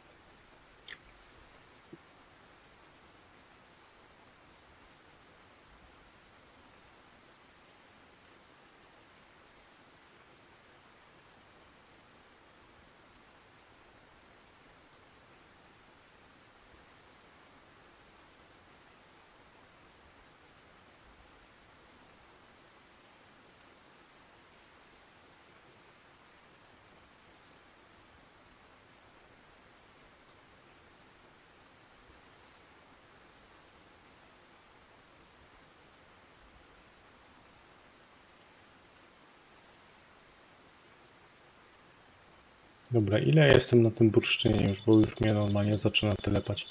Dobra, ile ja jestem na tym bursztynie już, bo już mnie normalnie zaczyna telepać.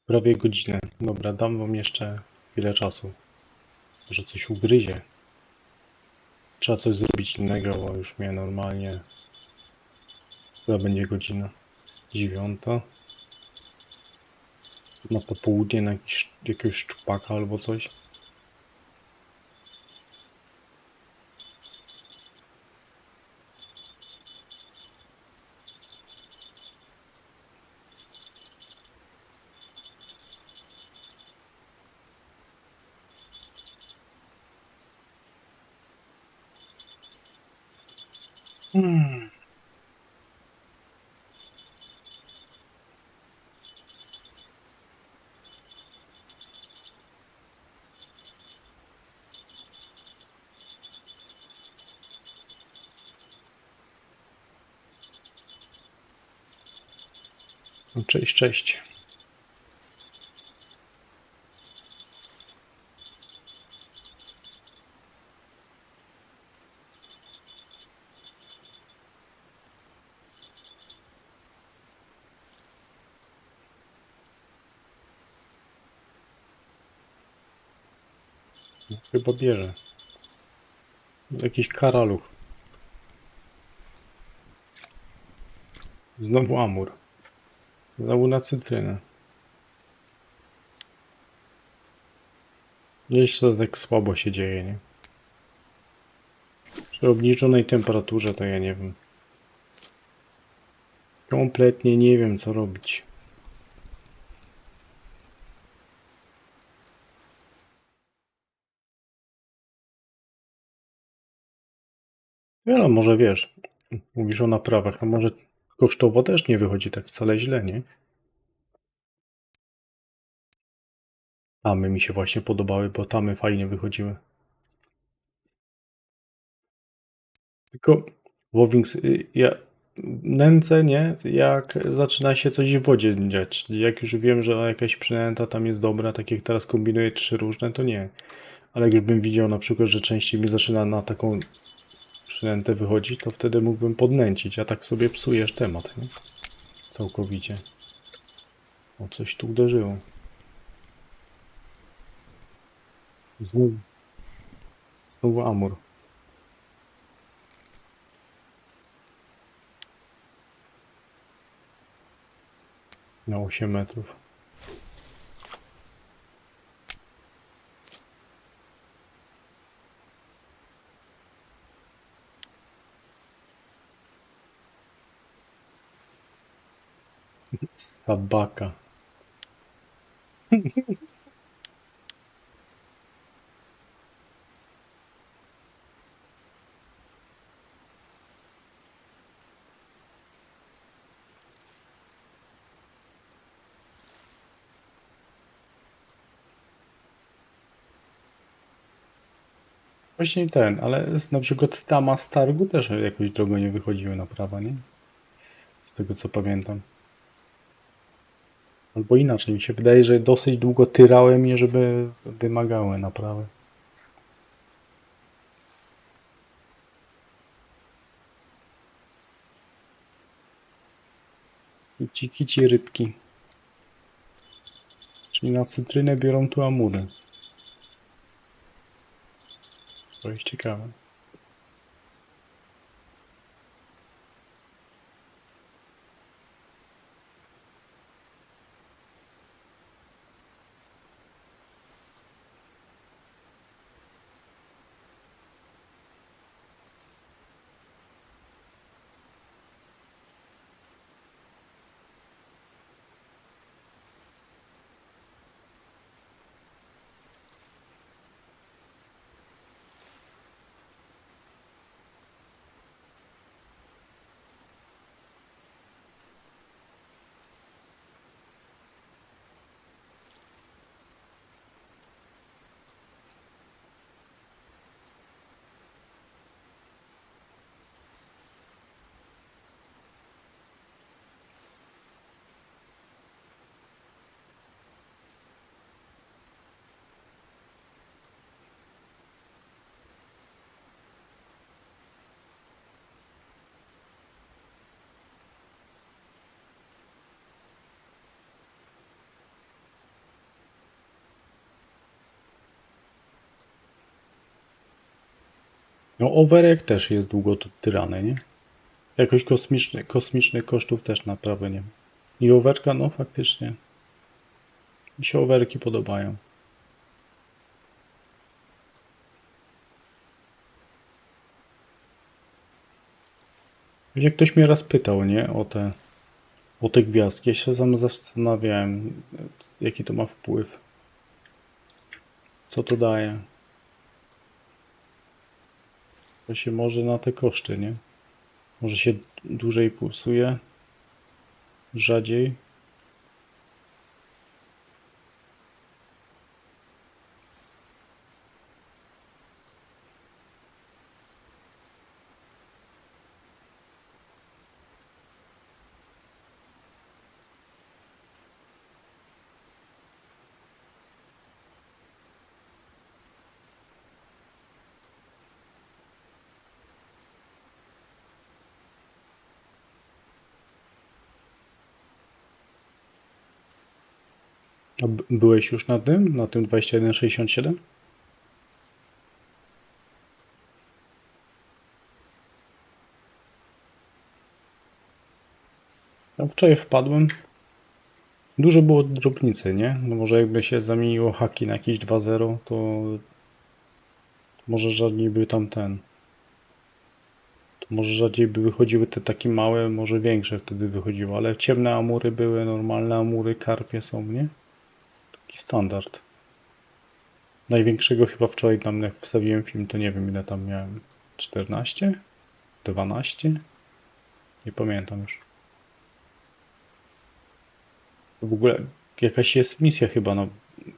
Prawie godzinę. Dobra, dam wam jeszcze chwilę czasu. Może coś ugryzie. Trzeba coś zrobić innego, bo już mnie normalnie... Która będzie godzina? 9. Na popołudnie na jakiegoś szczupaka albo coś. No, cześć, cześć. Chyba bierze. Jakiś karaluch. Znowu amur. Znowu na cytrynę. Gdzieś to tak słabo się dzieje, nie? Przy obniżonej temperaturze to ja nie wiem. Kompletnie nie wiem, co robić. No, może wiesz, mówisz o naprawach, a może kosztowo też nie wychodzi tak wcale źle, nie? Tamy mi się właśnie podobały, bo tamy fajnie wychodziły. Tylko Wowings, ja nęcę, nie? Jak zaczyna się coś w wodzie dziać. Jak już wiem, że jakaś przynęta tam jest dobra, tak jak teraz kombinuję 3 różne, to nie. Ale jak już bym widział na przykład, że częściej mi zaczyna na taką przynętę wychodzić, to wtedy mógłbym podnęcić, a tak sobie psujesz temat, nie? Całkowicie. O, coś tu uderzyło. Znowu amur. Na 8 metrów. Sabaka. Właśnie ten, ale na przykład Tama z targu też jakoś drogo nie wychodziły na prawa, nie? Z tego co pamiętam. Albo inaczej, mi się wydaje, że dosyć długo tyrałem je, żeby wymagały naprawy. Kici rybki. Czyli na cytrynę biorą tu amury. To jest ciekawe. No overek też jest długo tu tyrany, nie? Jakoś kosmicznych kosztów też naprawdę nie ma. I overka, no faktycznie. Mi się overki podobają. Jak ktoś mnie raz pytał, nie? O te gwiazdki. Ja się sam zastanawiałem, jaki to ma wpływ. Co to daje? To się może na te koszty, nie? Może się dłużej pulsuje, rzadziej. A byłeś już na tym 2167? Ja wczoraj wpadłem. Dużo było drobnicy, nie? No może jakby się zamieniło haki na jakieś 2.0, to może rzadziej by tam to może rzadziej by wychodziły te takie małe, może większe wtedy wychodziło, ale ciemne amury były, normalne amury, karpie są, nie? Taki standard. Największego chyba wczoraj tam jak wstawiłem film, to nie wiem ile tam miałem. 14? 12? Nie pamiętam już. W ogóle jakaś jest misja chyba na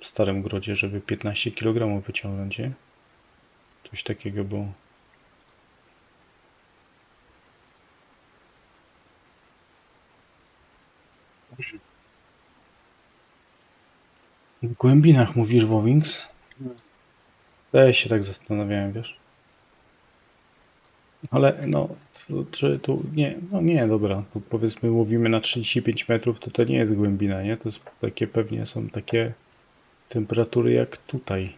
Starym Grodzie, żeby 15 kg wyciągnąć, nie? Coś takiego było. W głębinach mówisz, Wowings? Ja się tak zastanawiałem, wiesz? Ale no, czy tu nie, no nie, dobra, tu powiedzmy mówimy na 35 metrów, to nie jest głębina, nie? To jest takie, pewnie są takie temperatury jak tutaj.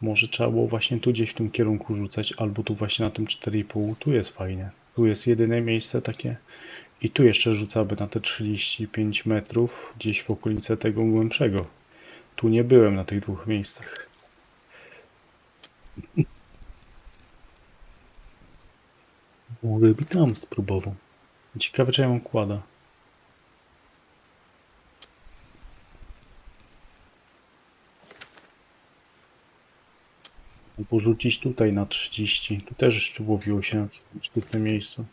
Może trzeba było właśnie tu gdzieś w tym kierunku rzucać, albo tu właśnie na tym 4,5, tu jest fajnie. Tu jest jedyne miejsce takie i tu jeszcze rzucamy na te 35 metrów, gdzieś w okolice tego głębszego. Tu nie byłem na tych dwóch miejscach. Może by tam spróbował. Ciekawe, czy ja mam kłada. porzucić tutaj na 30. Tu też jeszcze łowiło się w tym miejscu.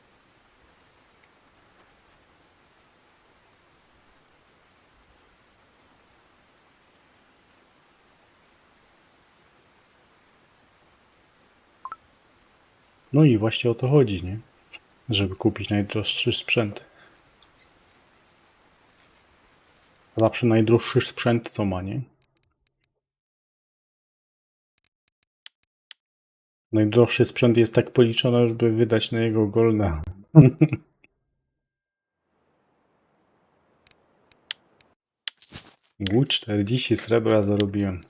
No i właśnie o to chodzi, nie? Żeby kupić najdroższy sprzęt. Zawsze najdroższy sprzęt co ma, nie? Najdroższy sprzęt jest tak policzony, żeby wydać na jego golda. Głód 40 srebra zarobiłem.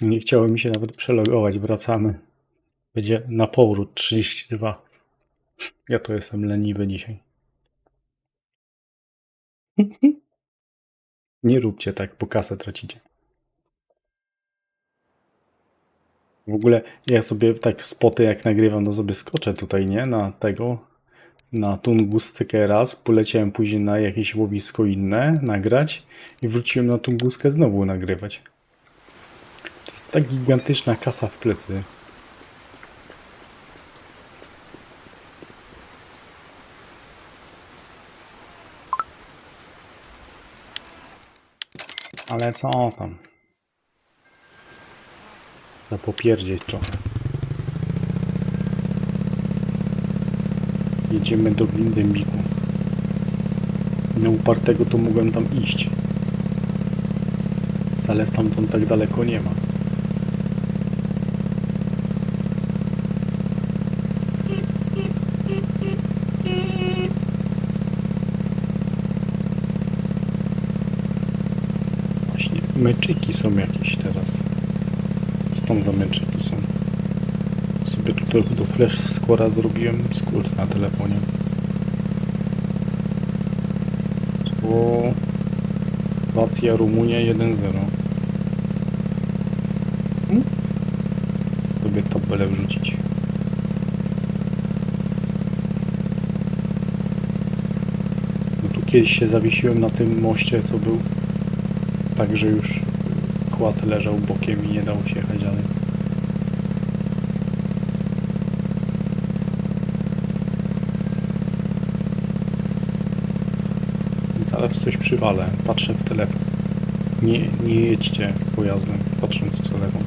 Nie chciało mi się nawet przelogować. Wracamy. Będzie na powrót 32. Ja to jestem leniwy dzisiaj. Nie róbcie tak, bo kasę tracicie. W ogóle ja sobie tak spoty jak nagrywam, no sobie skoczę tutaj, nie? Na tego, na Tunguskę raz, poleciałem później na jakieś łowisko inne, nagrać i wróciłem na Tunguskę znowu nagrywać. To jest tak gigantyczna kasa w plecy. Ale co tam? Trzeba popierdzieć trochę. Jedziemy do Windembiku. Na upartego to mogłem tam iść. Wcale stamtąd tak daleko nie ma. Właśnie meczyki są jakieś teraz. Co tam za meczyki są? Sobie tutaj do flash scora zrobiłem skrót na telefonie. Słowacja, Rumunia 1-0. Sobie tabelę wrzucić. No tu kiedyś się zawiesiłem na tym moście, co był. Także już kład leżał bokiem i nie dało się jechać dalej. Więc ale w coś przywalę. Patrzę w telefon. Nie jedźcie pojazdem, patrząc w telefon.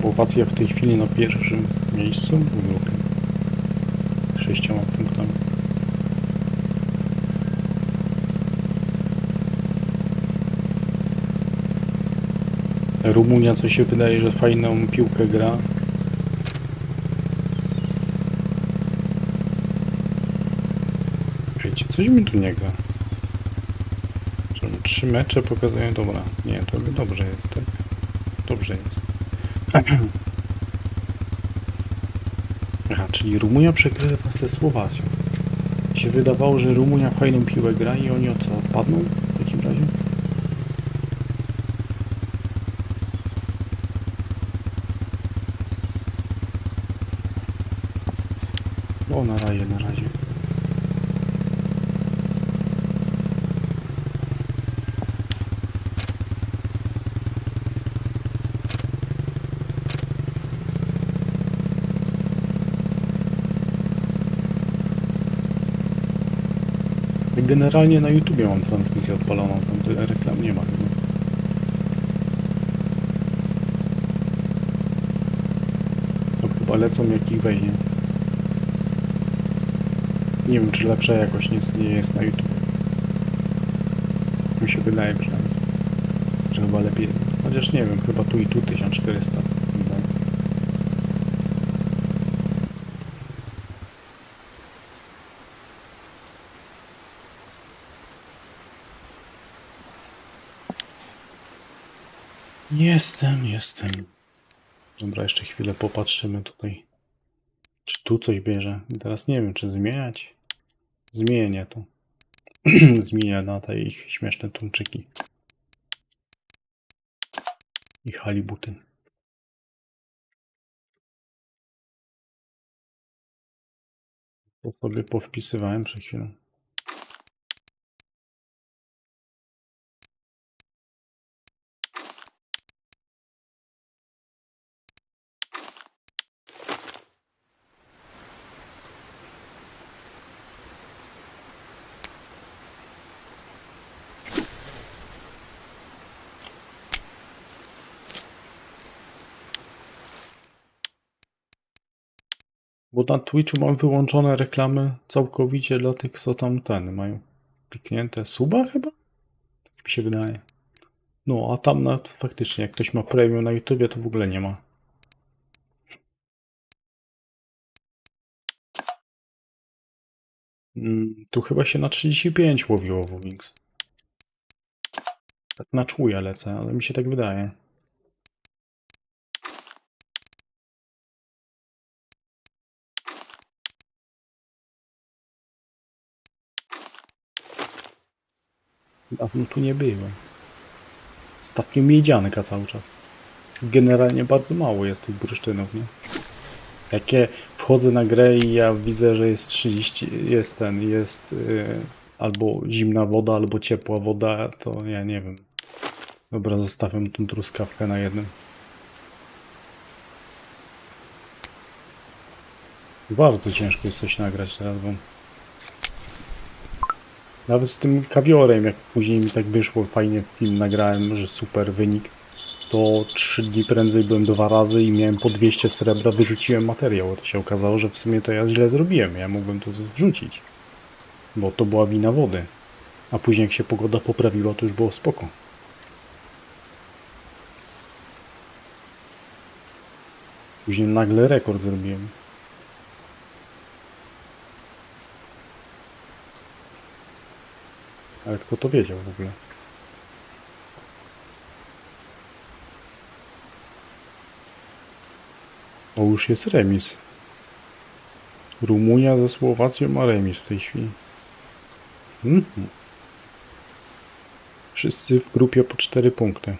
Słowacja w tej chwili na pierwszym miejscu w grupie. 6 punktami. Rumunia, co się wydaje, że fajną piłkę gra. Wiecie, coś mi tu nie gra. 3 mecze pokazują, dobra. Nie, to dobrze jest, tak? Dobrze jest. Aha, czyli Rumunia przegrywa ze Słowacją. Mi się wydawało, że Rumunia fajną piłę gra i oni o co, odpadną w takim razie? O, na razie, na razie. Generalnie na YouTubie mam transmisję odpaloną, tam tyle reklam nie ma. No. To chyba lecą jak ich weźmie. Nie wiem, czy lepsza jakość nie jest na YouTube. Mi się wydaje przynajmniej, że chyba lepiej. Chociaż nie wiem, chyba tu i tu 1400. Jestem. Dobra, jeszcze chwilę popatrzymy tutaj. Czy tu coś bierze? I teraz nie wiem, czy zmieniać. Zmienię to. Zmienię na te ich śmieszne tuńczyki. I halibuty. To sobie powpisywałem przed chwilą. Bo na Twitchu mam wyłączone reklamy całkowicie dla tych, co tam mają kliknięte suba chyba? Tak mi się wydaje. No, a tam faktycznie, jak ktoś ma premium na YouTubie, to w ogóle nie ma. Tu chyba się na 35 łowiło Wowings. Tak na czuja lecę, ale mi się tak wydaje. Dawno tu nie byłem. Ostatnio miedzianka cały czas. Generalnie bardzo mało jest tych bursztynów, nie? Jak ja wchodzę na grę i ja widzę, że jest 30, jest albo zimna woda, albo ciepła woda, to ja nie wiem. Dobra, zostawiam tą truskawkę na jednym. Bardzo ciężko jest coś nagrać teraz, bo nawet z tym kawiorem, jak później mi tak wyszło, fajnie film nagrałem, że super wynik, to 3 dni prędzej byłem 2 razy i miałem po 200 srebra, wyrzuciłem materiał. To się okazało, że w sumie to ja źle zrobiłem, ja mógłbym to wrzucić, bo to była wina wody. A później jak się pogoda poprawiła, to już było spoko. Później nagle rekord zrobiłem. Ale kto to wiedział w ogóle? O, już jest remis. Rumunia ze Słowacją ma remis w tej chwili. Wszyscy w grupie po 4 punkty.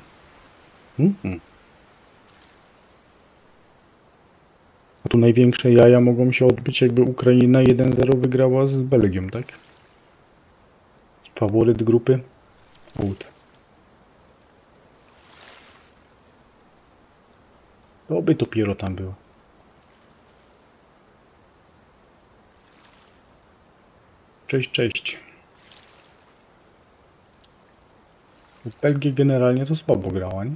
A tu największe jaja mogą się odbyć, jakby Ukraina 1-0 wygrała z Belgią, tak? Faworyt grupy? Out. To by dopiero tam było. Cześć, cześć. Belgia generalnie to słabo grała, nie?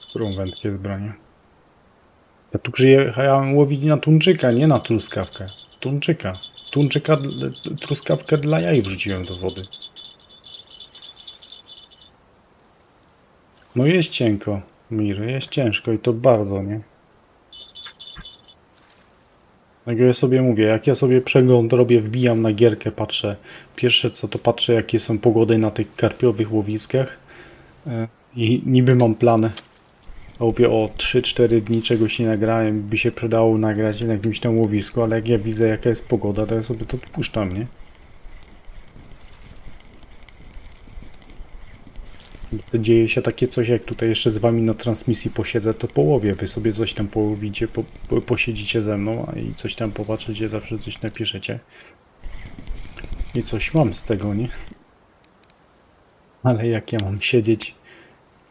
Którą wędkę jest branie? Ja tu przyjechałem łowić na tuńczyka, nie na truskawkę. Tuńczyka. Truskawkę dla jaj wrzuciłem do wody. No jest cienko, Mir, jest ciężko i to bardzo, nie? Jak ja sobie mówię, jak ja sobie przegląd robię, wbijam na gierkę, patrzę. Pierwsze co to patrzę, jakie są pogody na tych karpiowych łowiskach. I niby mam plan. Mówię o 3-4 dni czegoś nie nagrałem, by się przydało nagrać na jakimś tam łowisku, ale jak ja widzę jaka jest pogoda, to ja sobie to odpuszczam, nie? To dzieje się takie coś, jak tutaj jeszcze z wami na transmisji posiedzę, to połowie. Wy sobie coś tam połowicie, posiedzicie ze mną i coś tam popatrzycie, zawsze coś napiszecie. I coś mam z tego, nie? Ale jak ja mam siedzieć,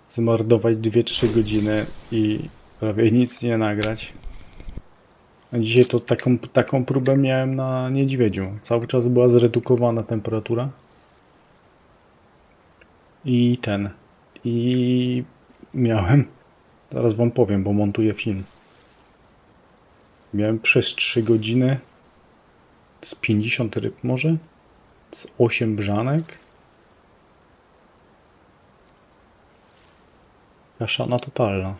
zmarnować 2-3 godziny i prawie nic nie nagrać. A dzisiaj to taką próbę miałem na niedźwiedziu. Cały czas była zredukowana temperatura. I miałem, zaraz wam powiem, bo montuję film. Miałem przez 3 godziny z 50 ryb może, z 8 brzanek. Kaszana totalna.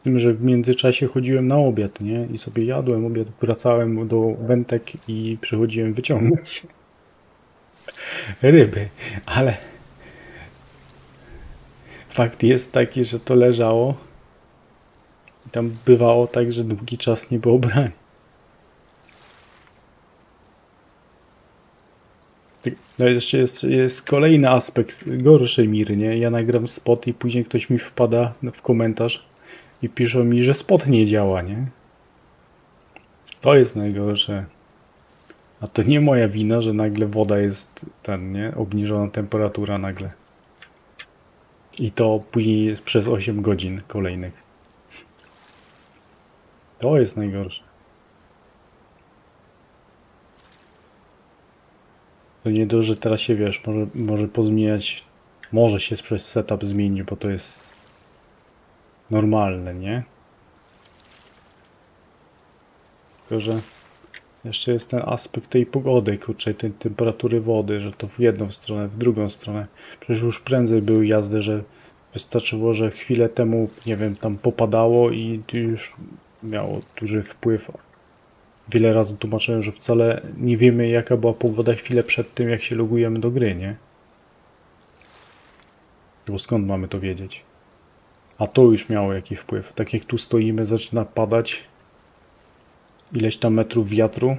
Z tym, że w międzyczasie chodziłem na obiad, nie? I sobie jadłem obiad, wracałem do wędek i przychodziłem wyciągnąć ryby, ale fakt jest taki, że to leżało i tam bywało tak, że długi czas nie było brań. No jeszcze jest kolejny aspekt, gorszy Mir, nie? Ja nagram spot i później ktoś mi wpada w komentarz i piszą mi, że spot nie działa, nie? To jest najgorsze. A to nie moja wina, że nagle woda jest nie? Obniżona temperatura nagle. I to później jest przez 8 godzin kolejnych. To jest najgorsze. To nie dość, że teraz się wiesz, może pozmieniać, może się przez setup zmienić, bo to jest normalne, nie? Tylko, że jeszcze jest ten aspekt tej pogody, kurczę, tej temperatury wody, że to w jedną stronę, w drugą stronę. Przecież już prędzej były jazdy, że wystarczyło, że chwilę temu, nie wiem, tam popadało i już miało duży wpływ. Wiele razy tłumaczyłem, że wcale nie wiemy, jaka była pogoda chwilę przed tym, jak się logujemy do gry, nie? Bo skąd mamy to wiedzieć? A to już miało jakiś wpływ. Tak jak tu stoimy, zaczyna padać ileś tam metrów wiatru,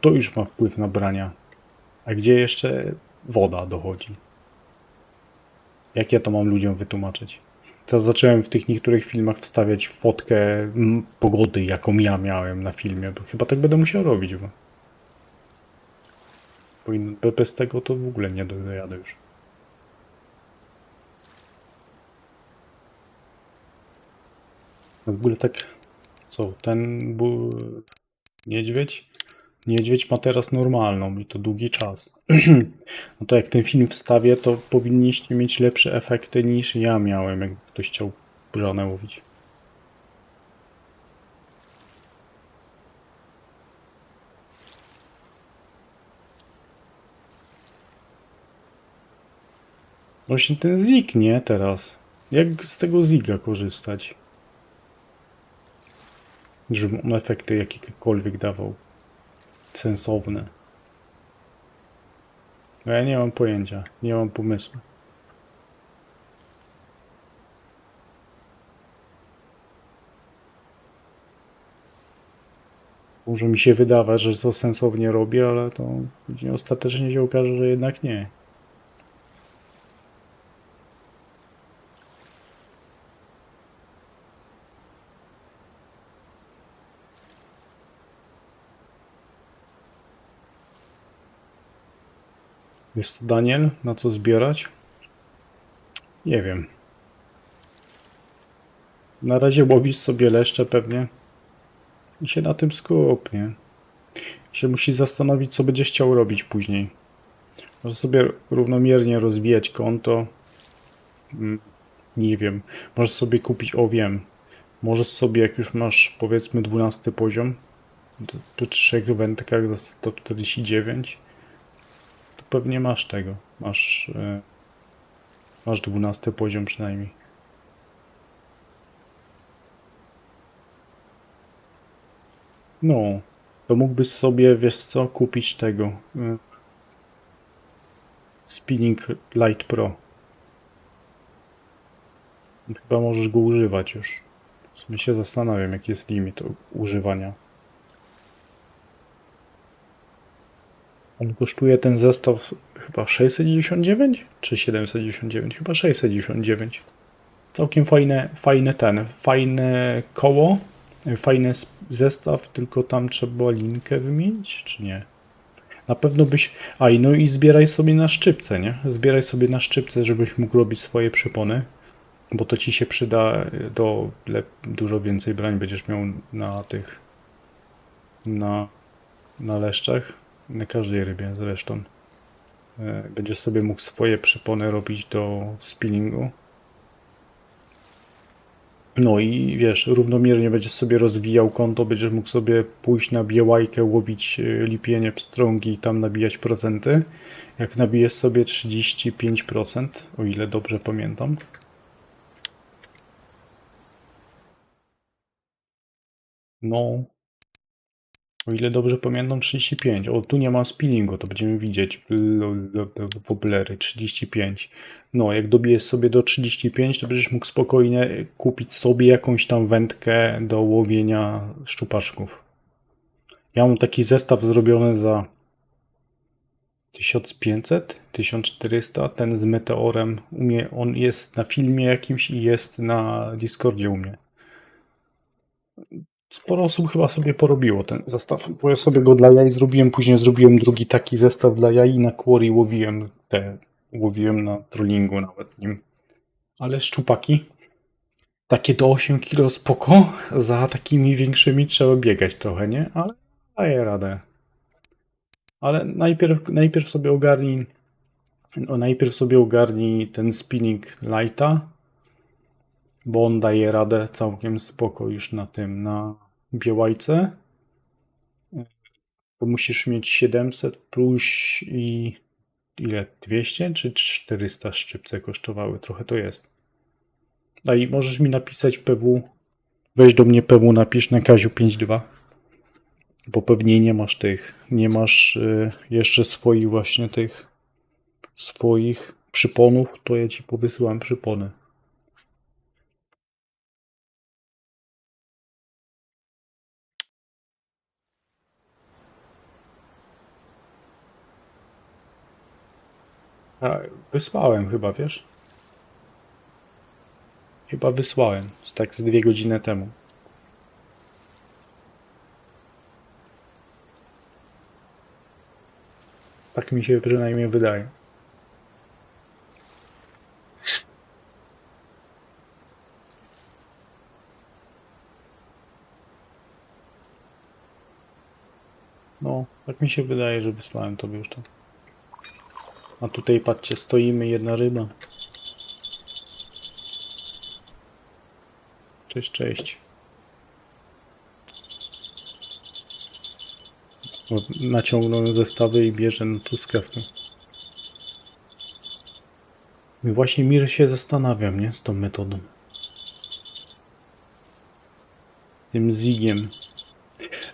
to już ma wpływ na brania. A gdzie jeszcze woda dochodzi? Jak ja to mam ludziom wytłumaczyć? Teraz zacząłem w tych niektórych filmach wstawiać fotkę pogody, jaką ja miałem na filmie, bo chyba tak będę musiał robić, bo bez tego to w ogóle nie dojadę już. W ogóle tak, co, niedźwiedź? Niedźwiedź ma teraz normalną i to długi czas. No to jak ten film wstawię, to powinniście mieć lepsze efekty niż ja miałem, jak ktoś chciał żonę łowić. Właśnie ten zig, nie? Teraz. Jak z tego ziga korzystać? Żeby on efekty jakiekolwiek dawał. Sensowne. No ja nie mam pojęcia. Nie mam pomysłu. Może mi się wydawać, że to sensownie robię, ale to później ostatecznie się okaże, że jednak nie. Jest to Daniel, na co zbierać? Nie wiem. Na razie łowisz sobie leszcze pewnie i się na tym skup, nie? Się musi zastanowić, co będziesz chciał robić później. Może sobie równomiernie rozwijać konto. Nie wiem. Możesz sobie kupić, wiem. Możesz sobie, jak już masz powiedzmy 12 poziom, po 3 wędkach za 149, to pewnie masz tego. Masz 12 poziom przynajmniej. No, to mógłbyś sobie, wiesz co, kupić tego Spinning Lite Pro. Chyba możesz go używać już. W sumie się zastanawiam, jaki jest limit używania. On kosztuje ten zestaw chyba 699 czy 799? Chyba 699. Całkiem fajne koło, fajny zestaw, tylko tam trzeba linkę wymienić, czy nie? Na pewno byś... no i zbieraj sobie na szczypce, nie? Zbieraj sobie na szczypce, żebyś mógł robić swoje przypony, bo to ci się przyda dużo więcej brań będziesz miał na tych... na leszczach, na każdej rybie zresztą. Będziesz sobie mógł swoje przypony robić do spinningu. No i wiesz, równomiernie będziesz sobie rozwijał konto, będziesz mógł sobie pójść na białajkę, łowić lipienie, pstrągi i tam nabijać procenty. Jak nabijesz sobie 35%, o ile dobrze pamiętam. No, o ile dobrze pamiętam 35. O, tu nie ma spinningu, to będziemy widzieć. Woblery 35. No, jak dobijesz sobie do 35, to będziesz mógł spokojnie kupić sobie jakąś tam wędkę do łowienia szczupaczków. Ja mam taki zestaw zrobiony za 1500, 1400. Ten z meteorem on jest na filmie jakimś i jest na Discordzie u mnie. Sporo osób chyba sobie porobiło ten zestaw, bo ja sobie go dla jaj zrobiłem, później zrobiłem drugi taki zestaw dla jaj i na quarry łowiłem na trollingu nawet nim. Ale szczupaki, takie do 8 kg spoko, za takimi większymi trzeba biegać trochę, nie? Ale daję radę. Ale najpierw sobie ogarnij ten spinning lighta, bo on daje radę całkiem spoko już na białajce. Bo musisz mieć 700 plus i ile? 200 czy 400 szczypce kosztowały? Trochę to jest. A i możesz mi napisać PW. Weź do mnie PW, napisz na Kaziu 52. Bo pewnie nie masz tych. Nie masz jeszcze swoich przyponów, to ja ci powysyłam przypony. A, wysłałem chyba, wiesz? Chyba wysłałem. Tak z 2 godziny temu. Tak mi się przynajmniej wydaje. No, tak mi się wydaje, że wysłałem tobie już to. A tutaj patrzcie, stoimy, jedna ryba. Cześć, cześć. Naciągnąłem zestawy i bierze na truskawkę. I właśnie Mir się zastanawiam, nie? Z tą metodą. Tym zigiem.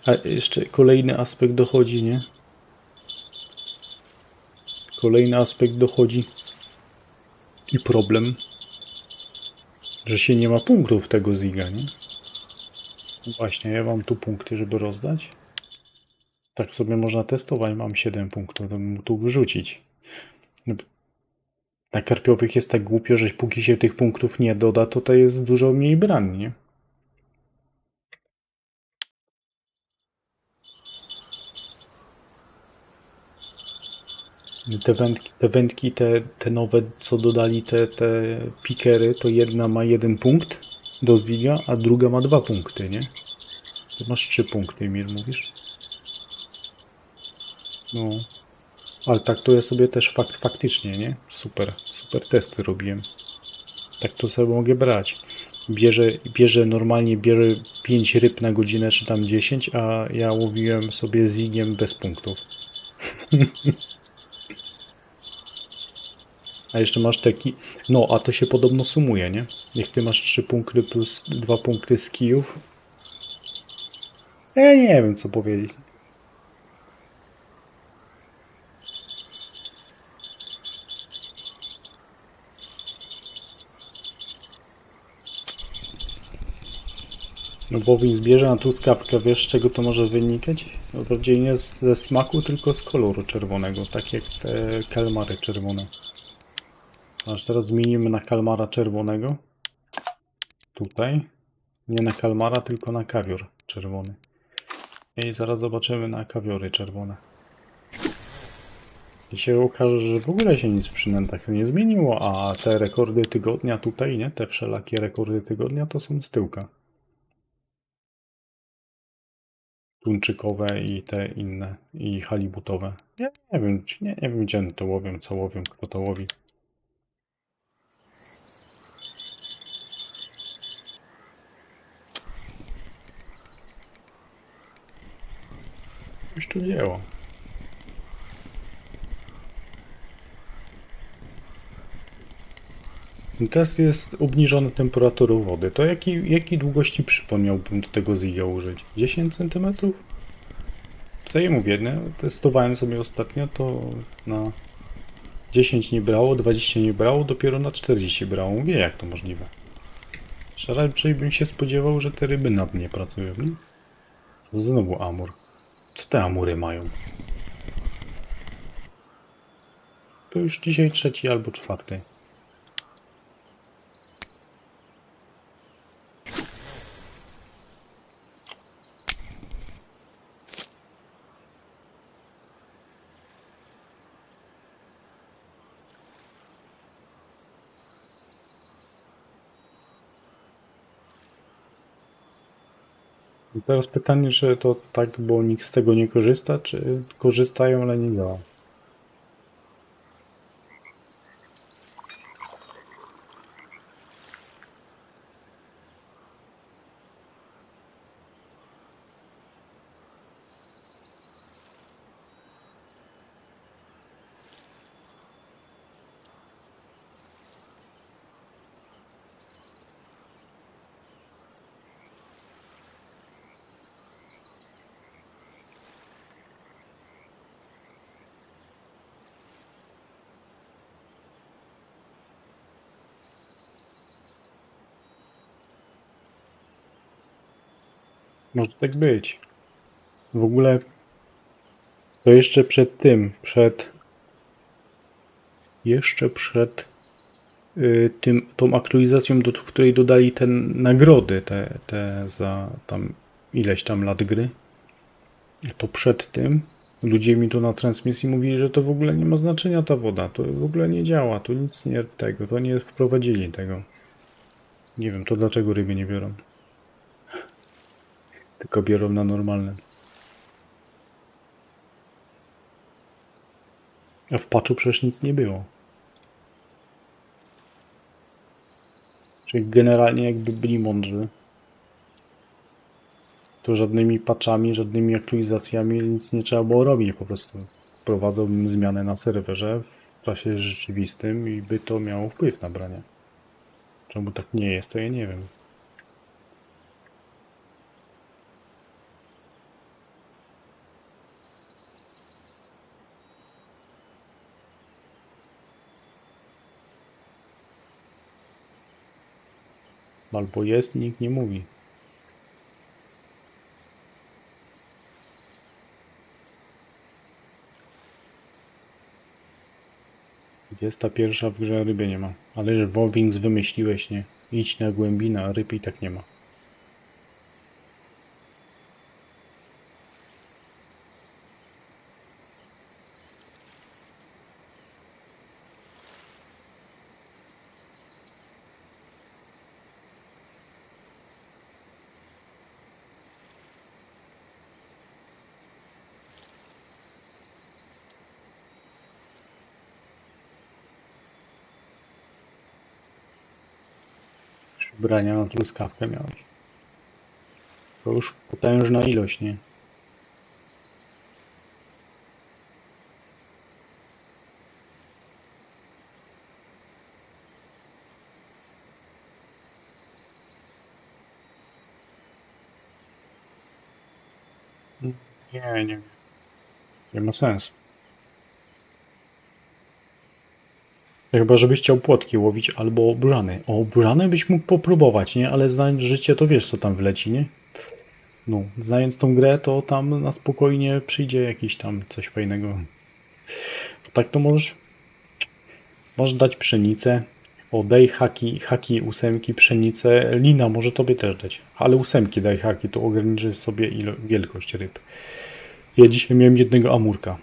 A jeszcze kolejny aspekt dochodzi, nie? Kolejny aspekt dochodzi. I problem. Że się nie ma punktów tego ziga, nie? Właśnie, ja mam tu punkty, żeby rozdać. Tak sobie można testować. Mam 7 punktów, to bym mógł tu wyrzucić. Na karpiowych jest tak głupio, że póki się tych punktów nie doda, to jest dużo mniej bran, nie? Te wędki, te nowe, co dodali, te pikery, to jedna ma 1 punkt do ziga, a druga ma 2 punkty, nie? Ty masz 3 punkty, Mir, mówisz? No. Ale tak to ja sobie też faktycznie, nie? Super testy robiłem. Tak to sobie mogę brać. Normalnie bierze 5 ryb na godzinę, czy tam 10, a ja łowiłem sobie zigiem bez punktów. A jeszcze masz taki... No, a to się podobno sumuje, nie? Jak ty masz 3 punkty plus 2 punkty z kijów. Ja nie wiem, co powiedzieć. No bowin zbierze na truskawkę, wiesz z czego to może wynikać? No, wprawdzie nie ze smaku, tylko z koloru czerwonego, tak jak te kalmary czerwone. Aż teraz zmienimy na kalmara czerwonego. Tutaj. Nie na kalmara, tylko na kawior czerwony. I zaraz zobaczymy na kawiory czerwone. I się okaże, że w ogóle się nic w przynętach nie zmieniło, a te rekordy tygodnia tutaj, nie? Te wszelakie rekordy tygodnia to są z tyłka. Tuńczykowe i te inne, i halibutowe. Ja nie wiem gdzie oni to łowią, co łowią, kto to łowi. Już tu dzieło. Teraz jest obniżona temperatura wody. To jakiej długości przypon miałbym do tego ziga użyć? 10 cm? Tutaj mówię, nie? Testowałem sobie ostatnio, to na 10 nie brało, 20 nie brało, dopiero na 40 brało. Mówię, jak to możliwe. Raczej bym się spodziewał, że te ryby na dnie pracują, nie? Znowu amur. Co te amury mają? To już dzisiaj 3. albo 4. I teraz pytanie, czy to tak, bo nikt z tego nie korzysta, czy korzystają, ale nie działa. Może tak być. W ogóle to jeszcze przed tym, jeszcze przed tą aktualizacją, do której dodali te nagrody, te za tam ileś tam lat gry, to przed tym ludzie mi tu na transmisji mówili, że to w ogóle nie ma znaczenia ta woda, to w ogóle nie działa, tu nic nie tego, to nie wprowadzili tego. Nie wiem, to dlaczego ryby nie biorą. Tylko biorą na normalne. A w patchu przecież nic nie było. Czyli generalnie jakby byli mądrzy, to żadnymi patchami, żadnymi aktualizacjami nic nie trzeba było robić. Po prostu wprowadzałbym zmianę na serwerze w czasie rzeczywistym i by to miało wpływ na branie. Czemu tak nie jest, to ja nie wiem. Albo jest i nikt nie mówi. Jest ta pierwsza w grze, ryby nie ma. Ale że Wowings wymyśliłeś, nie? Idź na głębinę, a ryb i tak nie ma. Brania na truskawkę miałeś. To już potężna ilość, nie? Nie. Nie ma sensu. Chyba, żebyś chciał płotki łowić albo brzany. O, brzany byś mógł popróbować, nie? Ale znając życie, to wiesz, co tam wleci, nie? No, znając tą grę, to tam na spokojnie przyjdzie jakiś tam coś fajnego. Tak to możesz dać pszenicę. O, daj haki ósemki, pszenicę. Lina może tobie też dać. Ale ósemki daj haki, to ograniczy sobie wielkość ryb. Ja dzisiaj miałem jednego amurka.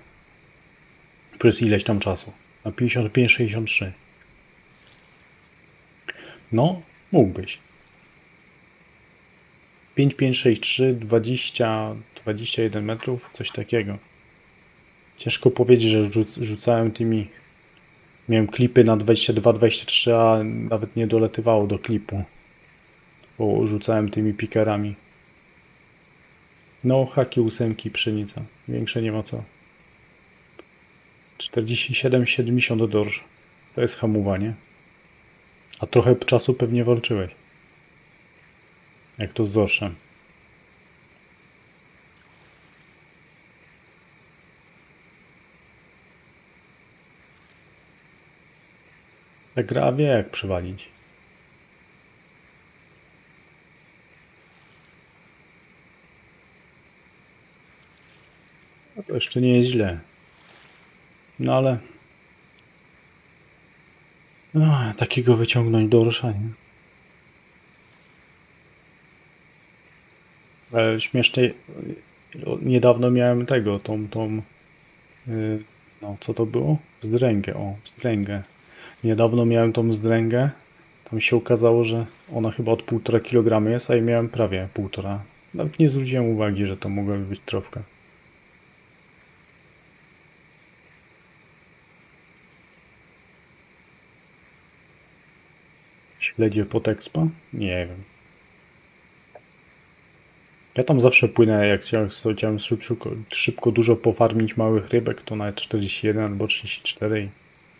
Przez ileś tam czasu. Na 55-63. No, mógłbyś. 5563, 21 metrów, coś takiego. Ciężko powiedzieć, że rzucałem tymi. Miałem klipy na 22-23, a nawet nie doletywało do klipu. Bo rzucałem tymi pikerami. No, haki, ósemki, pszenica. Większe nie ma co. 47-70 dorsz. To jest hamowanie. A trochę czasu pewnie walczyłeś. Jak to z dorszem. Ta gra wie jak przywalić. No to jeszcze nie jest źle. No ale... takiego wyciągnąć dorsza, nie? Ale śmiesznie... Niedawno miałem tego, no, co to było? Wzdręgę. Niedawno miałem tą wzdręgę. Tam się okazało, że ona chyba od 1,5 kg jest, a ja miałem prawie 1,5. Nawet nie zwróciłem uwagi, że to mogłaby być trofka. Śledzie pod expa? Nie wiem. Ja tam zawsze płynę, jak chciałem szybko dużo pofarmić małych rybek, to nawet 41 albo 34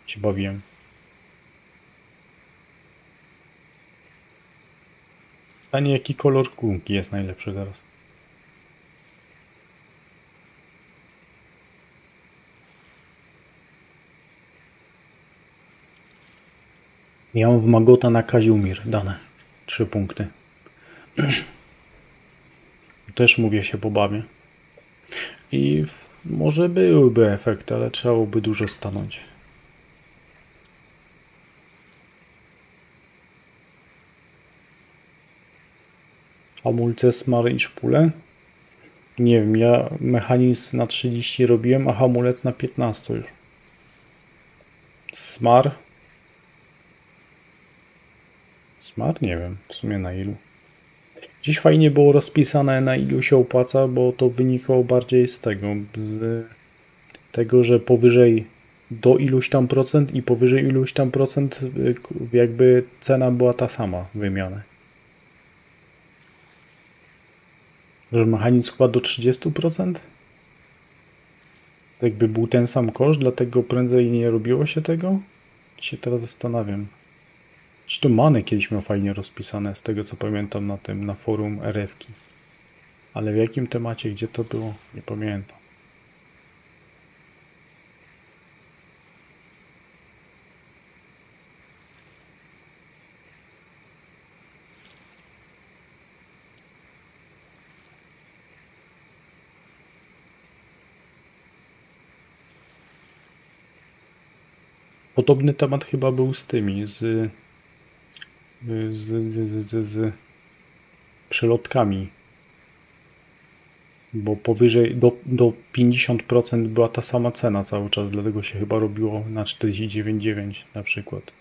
i się bawiłem. Pytanie, jaki kolor kulki jest najlepszy teraz? Ja mam w Magota na Kaziumir dane. 3 punkty. Też mówię się pobawię. I może byłyby efekty, ale trzeba byłoby dużo stanąć. Hamulce, smary i szpule? Nie wiem, ja mechanizm na 30 robiłem, a hamulec na 15 już. Smar? Smar? Nie wiem, w sumie na ilu. Dziś fajnie było rozpisane, na ilu się opłaca, bo to wynikało bardziej z tego, że powyżej do iluś tam procent i powyżej iluś tam procent jakby cena była ta sama wymiany. Że mechanizm chyba do 30%? Jakby był ten sam koszt, dlatego prędzej nie robiło się tego? Się teraz zastanawiam. Zresztą Many kiedyś miał fajnie rozpisane, z tego co pamiętam na forum RF-ki. Ale w jakim temacie, gdzie to było? Nie pamiętam. Podobny temat chyba był z tymi, z przelotkami. Bo powyżej do 50% była ta sama cena cały czas, dlatego się chyba robiło na 49,9 na przykład.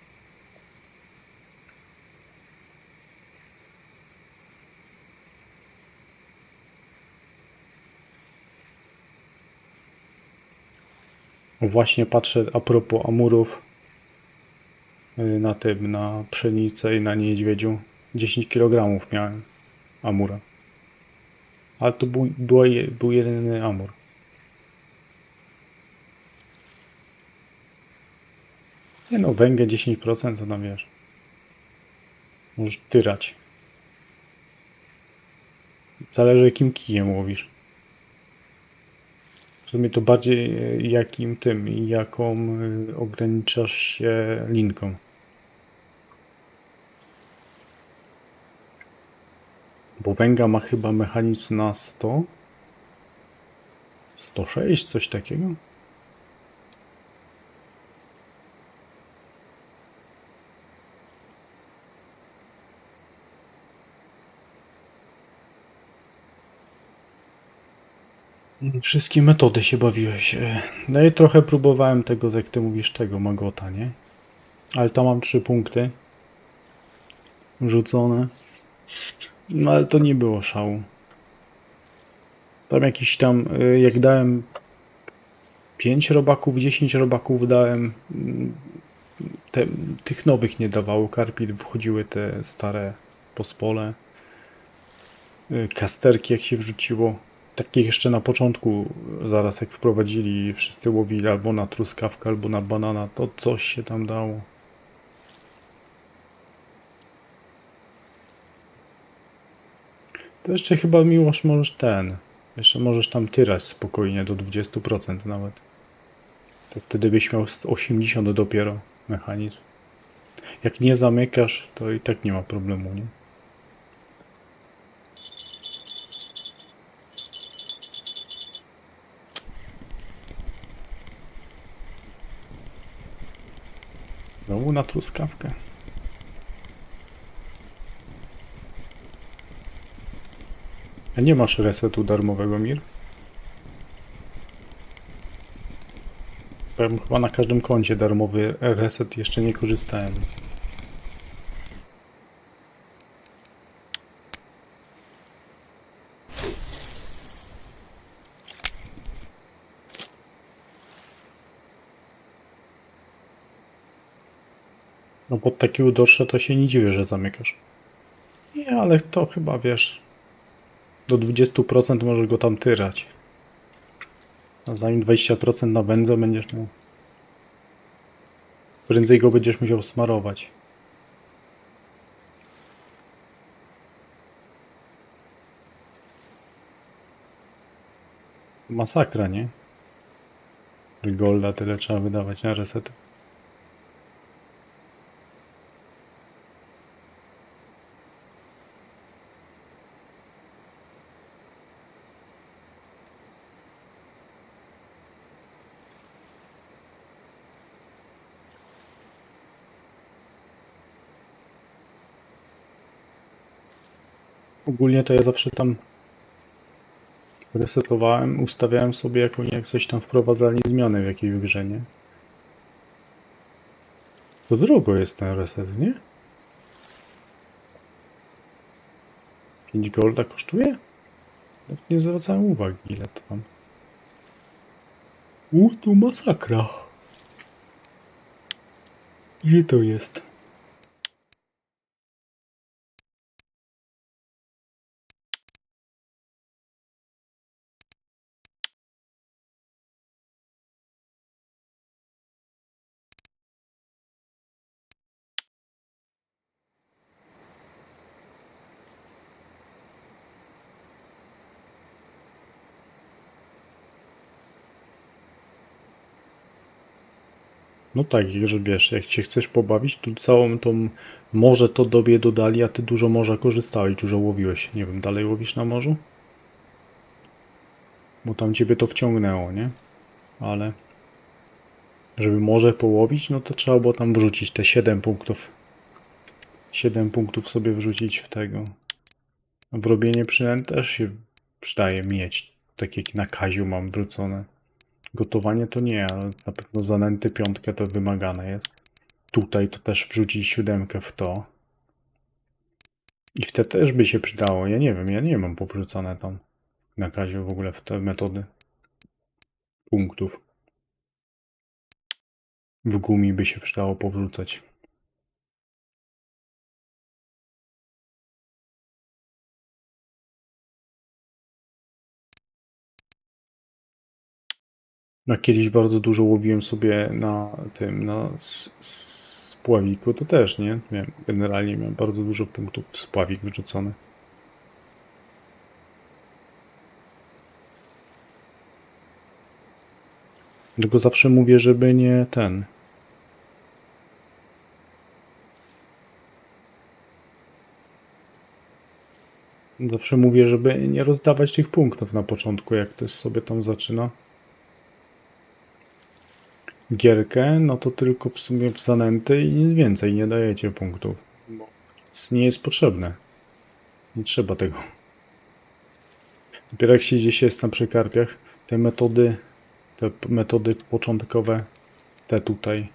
Właśnie patrzę a propos amurów na pszenicę i na niedźwiedziu. 10 kg miałem amura. Ale to był jedyny amur. Nie no, węgiel 10% to tam wiesz. Możesz tyrać. Zależy jakim kijem łowisz. W sumie to bardziej jaką ograniczasz się linką. Bo węga ma chyba mechanizm na 100? 106, coś takiego? Wszystkie metody się bawiłeś. No i trochę próbowałem tego, jak ty mówisz, tego Magota, nie? Ale tam mam 3 punkty rzucone. No ale to nie było szału. Tam jakiś tam, jak dałem 5 robaków, 10 robaków dałem, tych nowych nie dawało. Karpi wchodziły te stare pospole. Kasterki jak się wrzuciło. Takich jeszcze na początku, zaraz jak wprowadzili, wszyscy łowili albo na truskawkę, albo na banana, to coś się tam dało. To jeszcze chyba Miłosz jeszcze możesz tam tyrać spokojnie do 20% nawet. To wtedy byś miał 80 dopiero mechanizm. Jak nie zamykasz, to i tak nie ma problemu, nie? Znowu na truskawkę. A nie masz resetu darmowego, Mir? Ja chyba na każdym koncie darmowy reset jeszcze nie korzystałem. No pod takiego dorsza to się nie dziwię, że zamykasz. Nie, ale to chyba, wiesz, do 20% może go tam tyrać. A zanim 20% na wędzę będziesz miał. Prędzej go będziesz musiał smarować. Masakra, nie? Golda tyle trzeba wydawać na resety. Ogólnie to ja zawsze tam resetowałem, ustawiałem sobie jak coś tam wprowadzali zmiany w jakiejś grze, nie? To drogo jest ten reset, nie? 5 golda kosztuje? Nawet nie zwracałem uwagi, ile to tam. Tu masakra. Gdzie to jest? No tak, że wiesz, jak się chcesz pobawić, to całą tą morze to dobie dodali, a ty dużo morza korzystałeś, dużo łowiłeś. Nie wiem, dalej łowisz na morzu? Bo tam ciebie to wciągnęło, nie? Ale żeby morze połowić, no to trzeba było tam wrzucić te 7 punktów. 7 punktów sobie wrzucić w tego. W robienie przynęt też się przydaje mieć. Tak jak na Kaziu mam wrzucone. Gotowanie to nie, ale na pewno zanęty piątkę to wymagane jest. Tutaj to też wrzucić 7 w to. I w te też by się przydało. Ja nie wiem, ja nie mam powrzucane tam na Kaziu w ogóle w te metody punktów. W gumi by się przydało powrzucać. No kiedyś bardzo dużo łowiłem sobie na tym, na spławiku, to też, nie? Generalnie miałem bardzo dużo punktów w spławik wrzucone. Tylko zawsze mówię, żeby nie ten. Zawsze mówię, żeby nie rozdawać tych punktów na początku, jak ktoś sobie tam zaczyna gierkę, no to tylko w sumie w zanęty i nic więcej, nie dajecie punktów. Bo nic nie jest potrzebne. Nie trzeba tego. Dopiero jak się gdzieś jest na przekarpiach, te metody początkowe, te tutaj,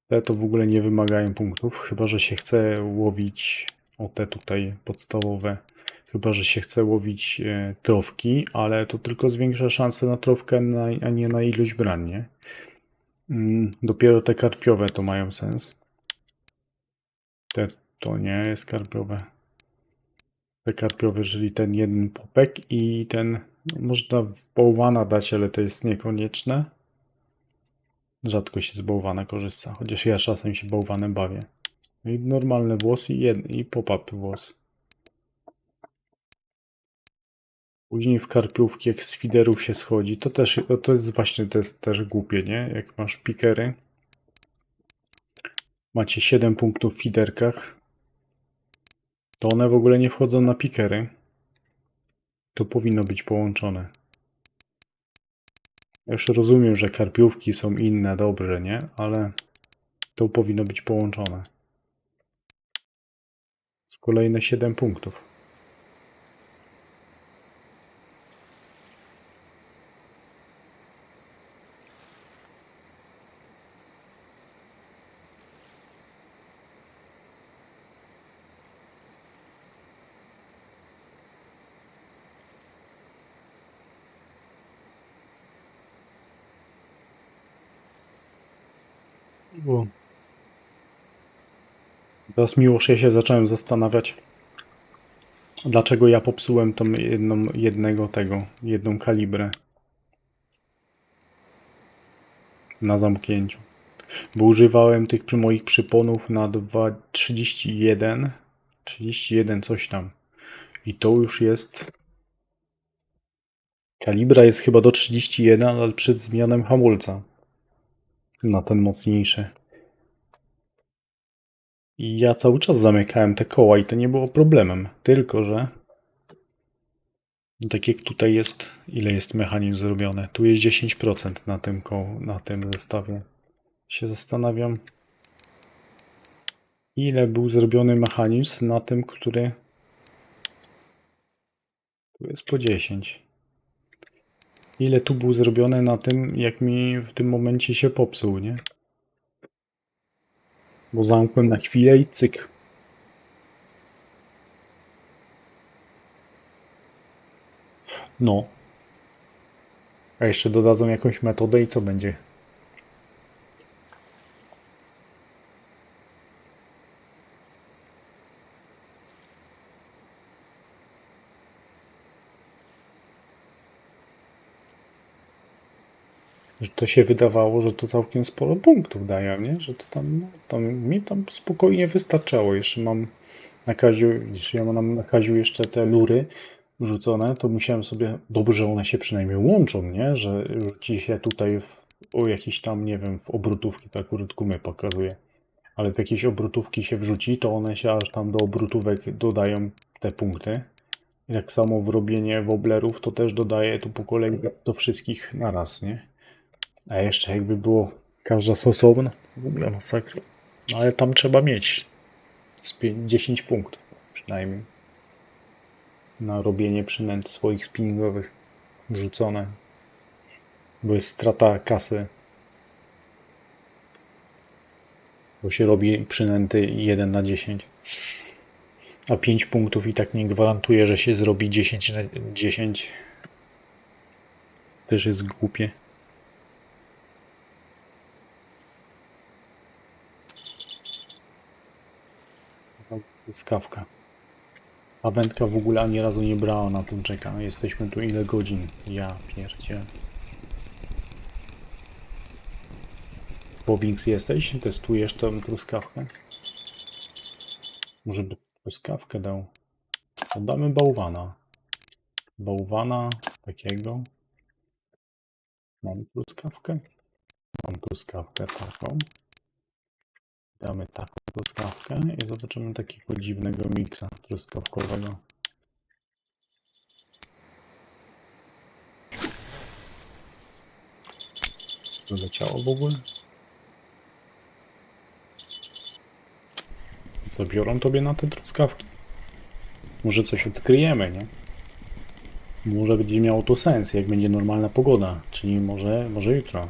te to w ogóle nie wymagają punktów, chyba że się chce łowić o te tutaj podstawowe. Chyba że się chce łowić trofki, ale to tylko zwiększa szanse na trofkę, a nie na ilość brań, nie? Dopiero te karpiowe to mają sens. Te to nie jest karpiowe. Te karpiowe, czyli ten jeden popek i ten, można bałwana dać, ale to jest niekonieczne. Rzadko się z bałwana korzysta, chociaż ja czasem się bałwanem bawię. I normalne włosy i pop-up włos. Później w karpiówki, jak z fiderów się schodzi, to jest właśnie, to jest też głupie, nie? Jak masz pikery, macie 7 punktów w fiderkach, to one w ogóle nie wchodzą na pikery. To powinno być połączone. Ja już rozumiem, że karpiówki są inne, dobrze, nie? Ale to powinno być połączone. Z kolejne 7 punktów. Bo Teraz miłość ja się zacząłem zastanawiać, dlaczego ja popsułem tą jedną kalibrę na zamknięciu. Bo używałem tych moich przyponów na 31 coś tam. I to już jest... Kalibra jest chyba do 31, ale przed zmianą hamulca na ten mocniejszy. I ja cały czas zamykałem te koła i to nie było problemem. Tylko że tak jak tutaj jest, ile jest mechanizm zrobione? Tu jest 10% na tym koło, na tym zestawie. Się zastanawiam, ile był zrobiony mechanizm na tym, który tu jest po 10. Ile tu był zrobione na tym, jak mi w tym momencie się popsuł, nie? Bo zamknąłem na chwilę i cyk. No. A jeszcze dodadzą jakąś metodę i co będzie? Że to się wydawało, że to całkiem sporo punktów daje, nie? Że to tam mi tam spokojnie wystarczało. Jeszcze mam na Kaziu, jeśli ja mam na Kaziu jeszcze te lury rzucone, to myślałem sobie, dobrze, że one się przynajmniej łączą, nie? Że rzuci się tutaj o jakieś tam, nie wiem, w obrotówki, tak akurat gumy pokazuje. Ale w jakieś obrotówki się wrzuci, to one się aż tam do obrotówek dodają te punkty. I tak samo w robienie woblerów to też dodaje tu po kolei do wszystkich naraz, nie? A jeszcze jakby było każda osobna, w ogóle masakra. No ale tam trzeba mieć z 10 punktów przynajmniej na robienie przynęt swoich spinningowych wrzucone. Bo jest strata kasy. Bo się robi przynęty 1 na 10. A 5 punktów i tak nie gwarantuje, że się zrobi 10 na 10. Też jest głupie. Skawka. A wędka w ogóle ani razu nie brała, na tym czeka. Jesteśmy tu ile godzin? Ja pierdzie. Powinks jesteś? Testujesz tę truskawkę? Może by truskawkę dał? Oddamy bałwana. Bałwana takiego. Mam truskawkę? Mam truskawkę taką. Damy taką truskawkę i zobaczymy takiego dziwnego miksa truskawkowego. Wyleciało w ogóle? To biorą tobie na te truskawki. Może coś odkryjemy, nie? Może będzie miało to sens, jak będzie normalna pogoda, czyli może jutro.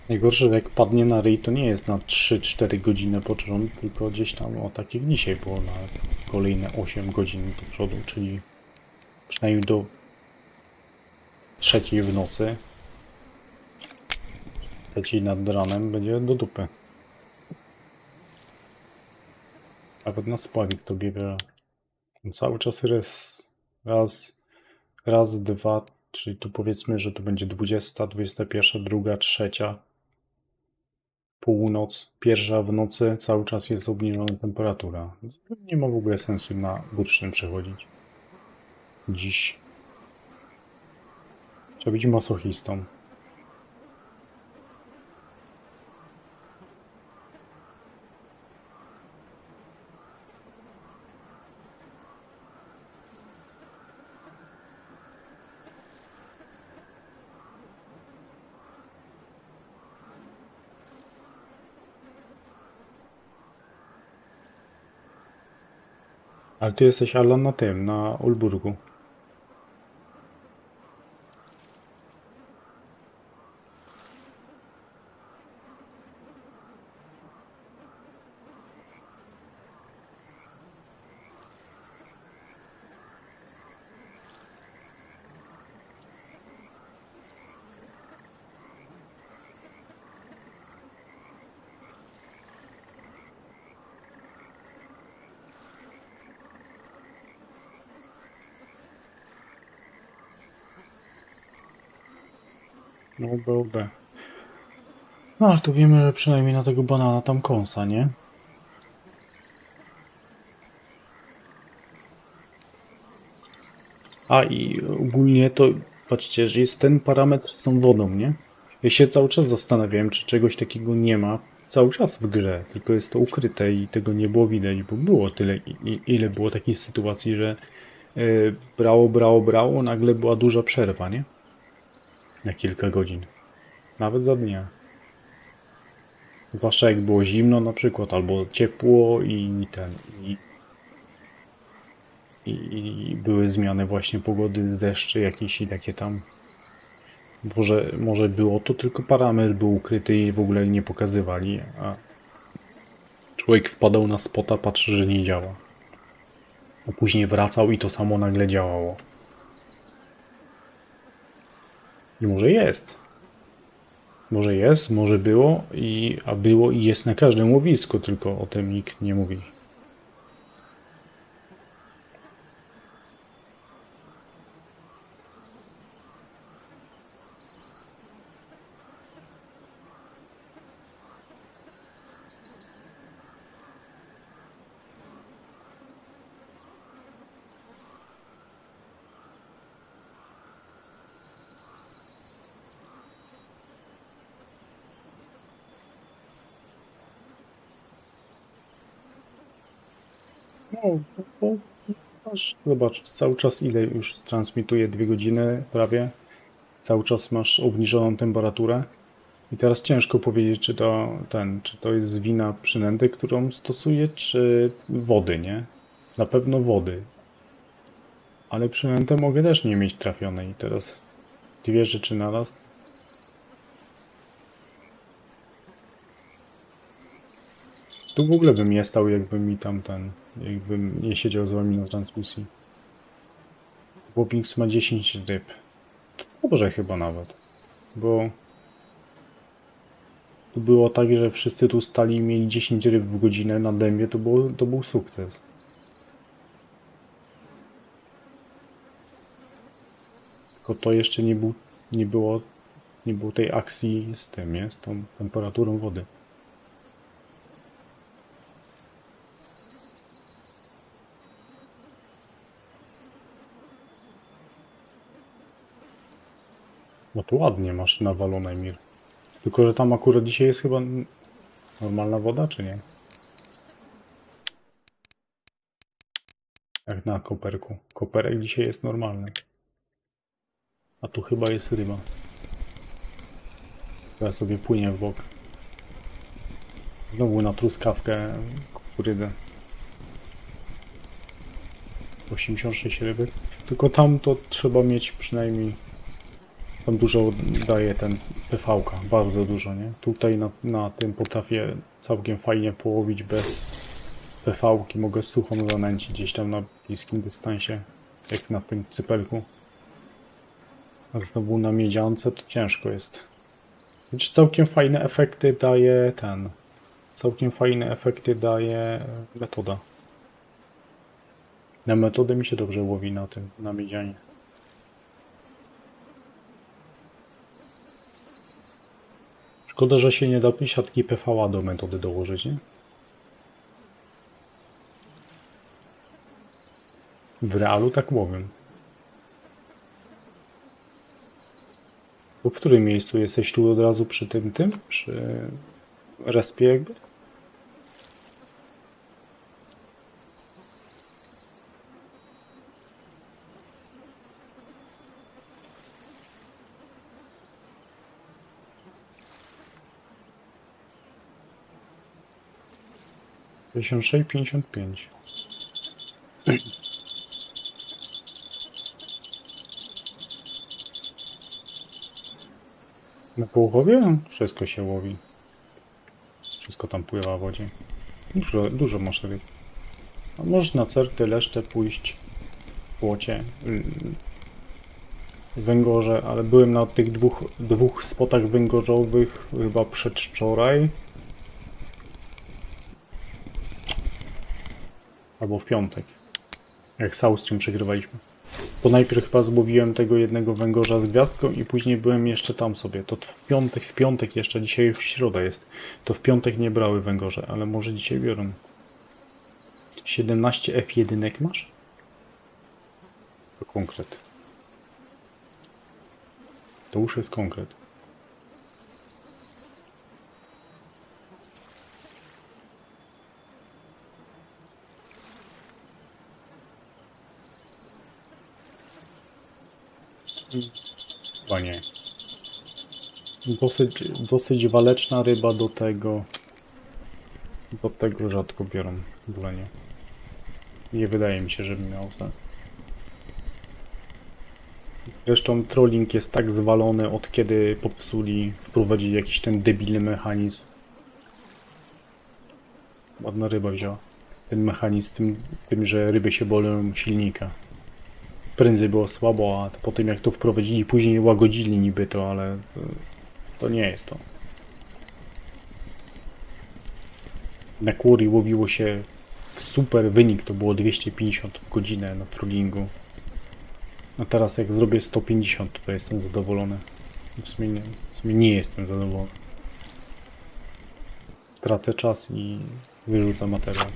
Najgorsze, że jak padnie na ryj, to nie jest na 3-4 godziny po rząd, tylko gdzieś tam, o tak jak dzisiaj było, na kolejne 8 godzin do przodu, czyli przynajmniej do 3 w nocy. 3 nad ranem będzie do dupy. Nawet na spławik to bierze. Cały czas raz, dwa, czyli tu powiedzmy, że to będzie 20, 21, druga, trzecia. Północ, pierwsza w nocy, cały czas jest obniżona temperatura. Nie ma w ogóle sensu na bursztyn przechodzić. Dziś. Trzeba być masochistą. Ale ty jesteś, Alan, na tym, na Ulburgu. No, byłby. No, ale tu wiemy, że przynajmniej na tego banana tam kąsa, nie? A i ogólnie to, patrzcie, że jest ten parametr z tą wodą, nie? Ja się cały czas zastanawiałem, czy czegoś takiego nie ma cały czas w grze, tylko jest to ukryte i tego nie było widać, bo było tyle, ile było takich sytuacji, że brało, nagle była duża przerwa, nie? Na kilka godzin. Nawet za dnia. Zwłaszcza jak było zimno na przykład, albo ciepło i były zmiany właśnie pogody, deszcze jakieś i takie tam. Może było to tylko parametr był ukryty i w ogóle nie pokazywali, a człowiek wpadał na spota, patrzy, że nie działa. A później wracał i to samo nagle działało. I może jest. Może jest, może było, a było i jest na każdym łowisku, tylko o tym nikt nie mówi. No, bo masz, zobacz, cały czas ile już transmituje 2 godziny prawie. Cały czas masz obniżoną temperaturę. I teraz ciężko powiedzieć, czy to jest wina przynęty, którą stosuję, czy wody, nie? Na pewno wody. Ale przynętę mogę też nie mieć trafionej. Teraz 2 rzeczy naraz. Tu w ogóle bym nie stał, jakbym nie siedział z wami na transmisji. Bo Wings ma 10 ryb. To dobrze chyba nawet. Bo tu było tak, że wszyscy tu stali i mieli 10 ryb w godzinę na dębie, to był sukces. Tylko to jeszcze nie było tej akcji z tym, nie? Z tą temperaturą wody. No tu ładnie masz nawalone, Mir. Tylko, że tam akurat dzisiaj jest chyba normalna woda, czy nie? Jak na koperku. Koperek dzisiaj jest normalny. A tu chyba jest ryba. Która sobie płynie w bok. Znowu na truskawkę kukurydzę. 86 ryby. Tylko tam to trzeba mieć przynajmniej... Tam dużo daje ten PV-ka. Bardzo dużo, nie? Tutaj na tym potrafię całkiem fajnie połowić bez PV-ki. Mogę suchą zanęcić gdzieś tam na bliskim dystansie. Jak na tym cypelku. A znowu na miedziance to ciężko jest. Znaczy całkiem fajne efekty daje Całkiem fajne efekty daje metoda. Na metodę mi się dobrze łowi na miedzianie. Szkoda, że się nie da siatki PVA do metody dołożyć, nie? W realu tak łowię. To w którym miejscu jesteś? Tu od razu przy tym? Przy respie jakby? - 56,55. Na Połuchowie? Wszystko się łowi. Wszystko tam pływa w wodzie. Dużo masz ryb. A możesz na certy, leszcze pójść w płocie. Węgorze, ale byłem na tych dwóch spotach węgorzowych chyba przedwczoraj. Albo w piątek. Jak Southstream przegrywaliśmy. Bo najpierw chyba złowiłem tego jednego węgorza z gwiazdką i później byłem jeszcze tam sobie. To w piątek jeszcze, dzisiaj już środa jest. To w piątek nie brały węgorze, ale może dzisiaj biorą. 17 F1 masz? To konkret. To już jest konkret. Chyba nie. Dosyć waleczna ryba do tego. Do tego rzadko biorą w ogóle nie. Nie wydaje mi się, żeby miał sens. Zresztą trolling jest tak zwalony, od kiedy popsuli, wprowadzili jakiś ten debilny mechanizm. Ładna ryba wzięła. Ten mechanizm tym, że ryby się boją silnika. Prędzej było słabo, a po tym jak to wprowadzili, później łagodzili niby to, ale to nie jest to. Na Quarry łowiło się super wynik, to było 250 w godzinę na trollingu. A teraz jak zrobię 150, to jestem zadowolony. W sumie nie jestem zadowolony. Tracę czas i wyrzucam materiał.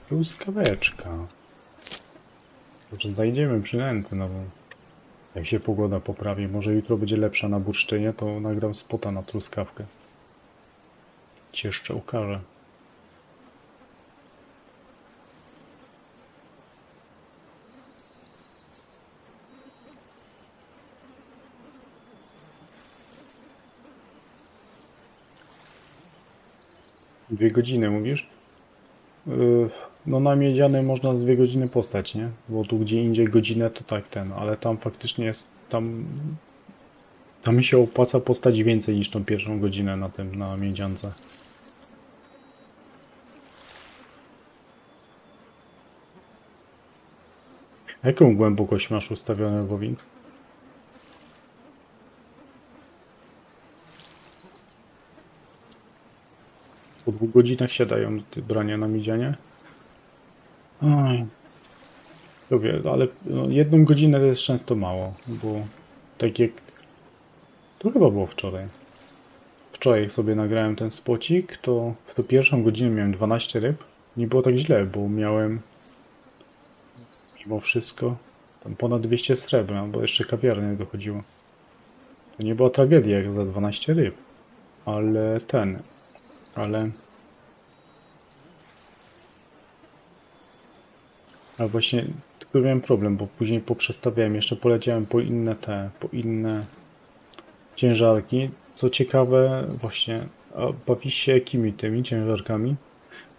Truskaweczka. Może znajdziemy przynętę nową. Jak się pogoda poprawi, może jutro będzie lepsza na bursztynie, to nagram spota na truskawkę. Ci jeszcze ukażę. Dwie godziny mówisz? No na miedziany można z 2 godziny postać, nie? Bo tu gdzie indziej godzinę to tak ale tam faktycznie jest, tam mi się opłaca postać więcej niż tą pierwszą godzinę na miedziance. A jaką głębokość masz ustawione w Wings? Po 2 godzinach się dają brania na miedzianie? Oj. Lubię, ale no, 1 godzinę to jest często mało, bo tak jak... To chyba było wczoraj. Wczoraj sobie nagrałem ten spocik, to w tą pierwszą godzinę miałem 12 ryb. Nie było tak źle, bo miałem mimo wszystko tam ponad 200 srebra, bo jeszcze kawiarnia dochodziło. To nie była tragedia jak za 12 ryb, ale a właśnie tylko miałem problem, bo później poprzestawiałem, jeszcze poleciałem po inne ciężarki. Co ciekawe, właśnie, a bawisz się jakimi tymi ciężarkami?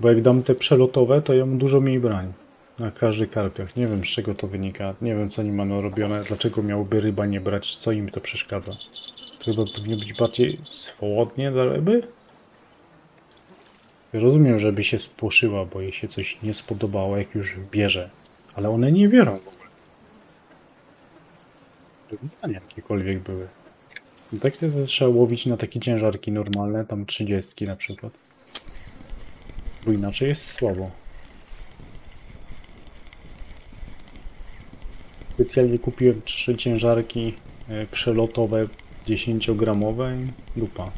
Bo jak dam te przelotowe, to ja mam dużo mniej brań na każdy karpiach. Nie wiem z czego to wynika, nie wiem co oni mają robione, dlaczego miałoby ryba nie brać, co im to przeszkadza. To chyba powinno być bardziej swobodnie dla ryby? Rozumiem, żeby się spłoszyła, bo jej się coś nie spodobało, jak już bierze. Ale one nie biorą w ogóle. Pytania jakiekolwiek były. No tak to trzeba łowić na takie ciężarki normalne, tam 30 na przykład. Bo inaczej jest słabo. Specjalnie kupiłem 3 ciężarki przelotowe 10-gramowe i dupa.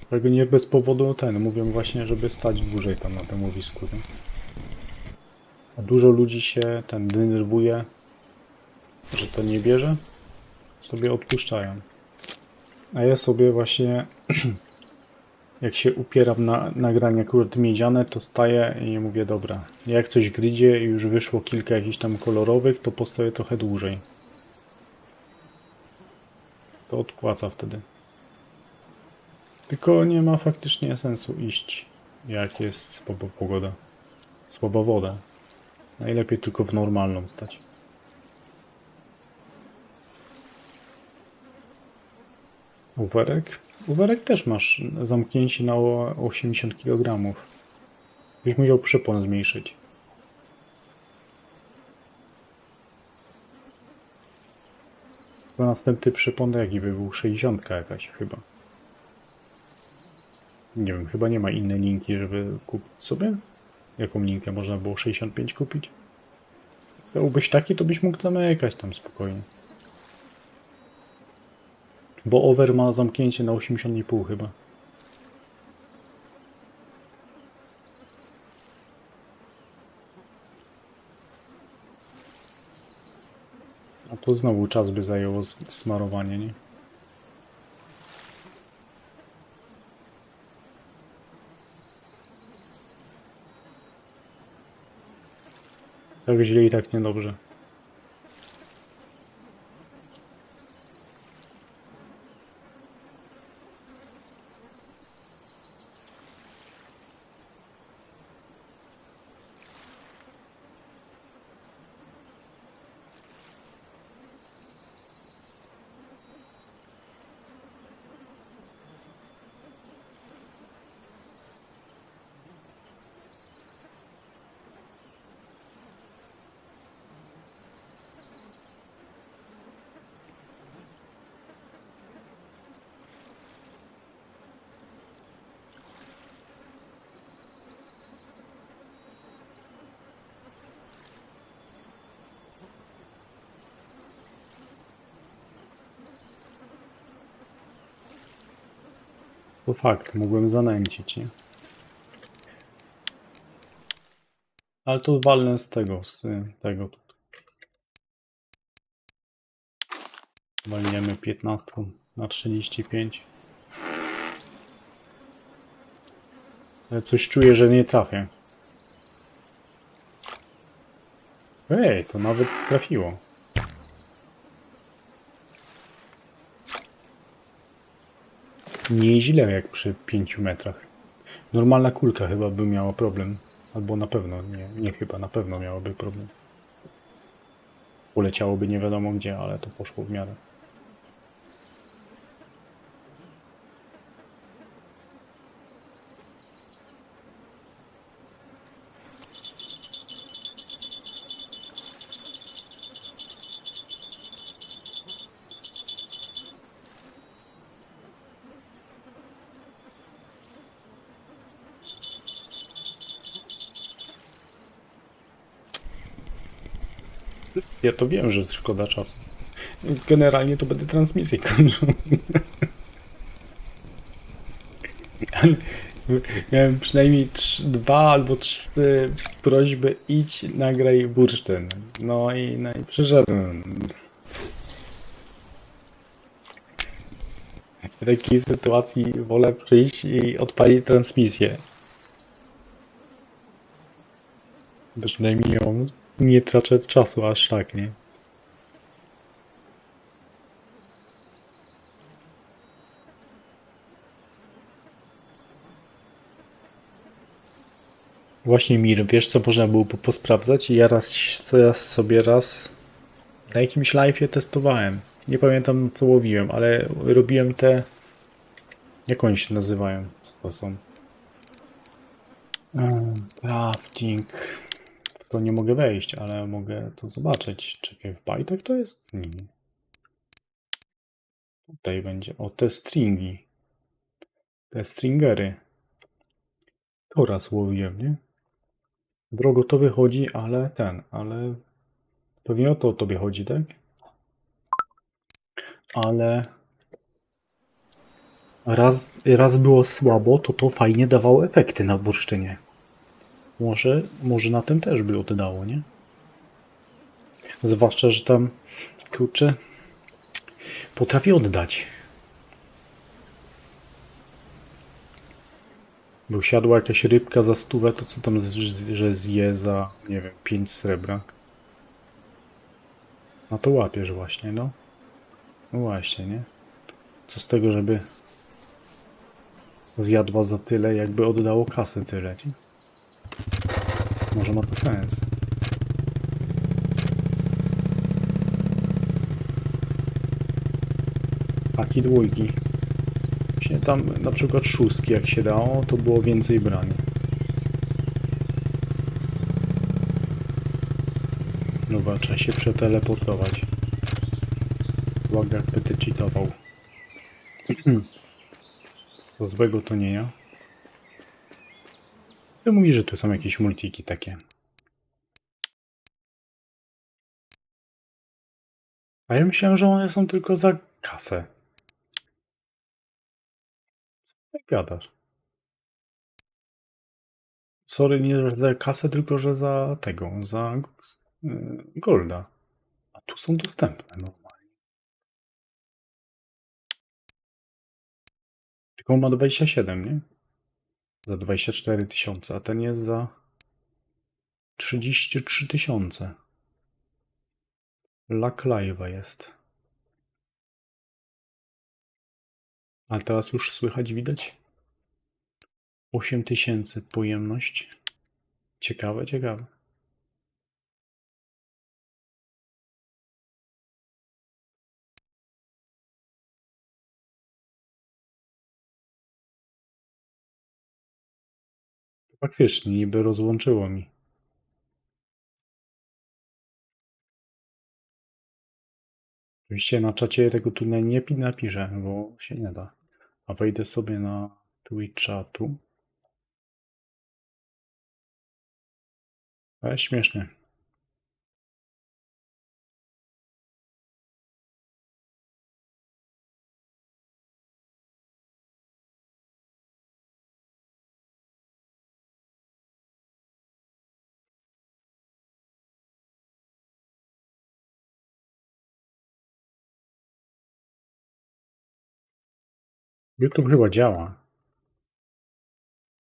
Tego nie bez powodu mówię właśnie, żeby stać dłużej tam na tym łowisku. Nie? A dużo ludzi się denerwuje, że to nie bierze, sobie odpuszczają. A ja sobie właśnie, jak się upieram na nagranie akurat miedziane, to staję i mówię, dobra, jak coś gryzie i już wyszło kilka jakichś tam kolorowych, to postoję trochę dłużej. To odpłaca wtedy. Tylko nie ma faktycznie sensu iść, jak jest słaba pogoda, słaba woda. Najlepiej tylko w normalną stać. Uwerek? Uwerek też masz zamknięcie na 80 kg. Byś musiał przypon zmniejszyć. To następny przypon jaki by był? 60 jakaś chyba. Nie wiem, chyba nie ma innej linki, żeby kupić sobie. Jaką linkę można było 65 kupić? Byłbyś taki, to byś mógł zamykać tam spokojnie. Bo over ma zamknięcie na 80,5 chyba. A to znowu czas by zajęło smarowanie, nie? Tak źle i tak niedobrze. To fakt, mógłbym zanęcić, nie? Ale to walnę z tego, Walniemy 15 na 35. Ale coś czuję, że nie trafię. Ej, to nawet trafiło. Nieźle jak przy 5 metrach. Normalna kulka chyba by miała problem. Albo na pewno, nie chyba, na pewno miałaby problem. Poleciałoby nie wiadomo gdzie, ale to poszło w miarę. Ja to wiem, że szkoda czasu. Generalnie to będę transmisję kończył. Miałem przynajmniej 2 albo 3 prośby: idź, nagraj bursztyn. No i przyszedłem. W takiej sytuacji wolę przyjść i odpalić transmisję. Przynajmniej nie tracę czasu aż tak, nie? Właśnie Mir, wiesz co można było posprawdzać? Ja sobie na jakimś live'ie testowałem. Nie pamiętam co łowiłem, ale robiłem te... Jak oni się nazywają? Co to są? Crafting. W to nie mogę wejść, ale mogę to zobaczyć. Czekaj, w bajtach to jest? Nie. Tutaj będzie. O, te stringi. Te stringery. To raz łowiłem, nie? Drogo to wychodzi, ale pewnie o to tobie chodzi, tak? Ale raz było słabo, to fajnie dawało efekty na bursztynie. Może na tym też by oddało, nie? Zwłaszcza, że tam, kurczę, potrafi oddać. Bo siadła jakaś rybka za 100, to co tam, że zje za, nie wiem, 5 srebra. No to łapiesz właśnie, no. No właśnie, nie? Co z tego, żeby zjadła za tyle, jakby oddało kasy tyle, nie? Może ma to sens. Taki dwójki. Właśnie tam na przykład 6 jak się dało, to było więcej broni. Dobra, trzeba się przeteleportować. Uwaga, jakby ty cheatował. Co złego to nie ja. Ty mówisz, że tu są jakieś multiki takie. A ja myślałem, że one są tylko za kasę. Co ty gadasz? Sorry, nie że za kasę, tylko że za tego, za golda. A tu są dostępne normalnie. Tylko on ma 27, nie? Za 24 tysiące, a ten jest za 33 tysiące. Luck Live'a jest. Ale teraz już słychać, widać? 8000 pojemność. Ciekawe, ciekawe. Faktycznie, niby rozłączyło mi. Oczywiście na czacie tego tu nie napiszę, bo się nie da. A wejdę sobie na Twitcha tu. Ale śmiesznie. YouTube chyba działa.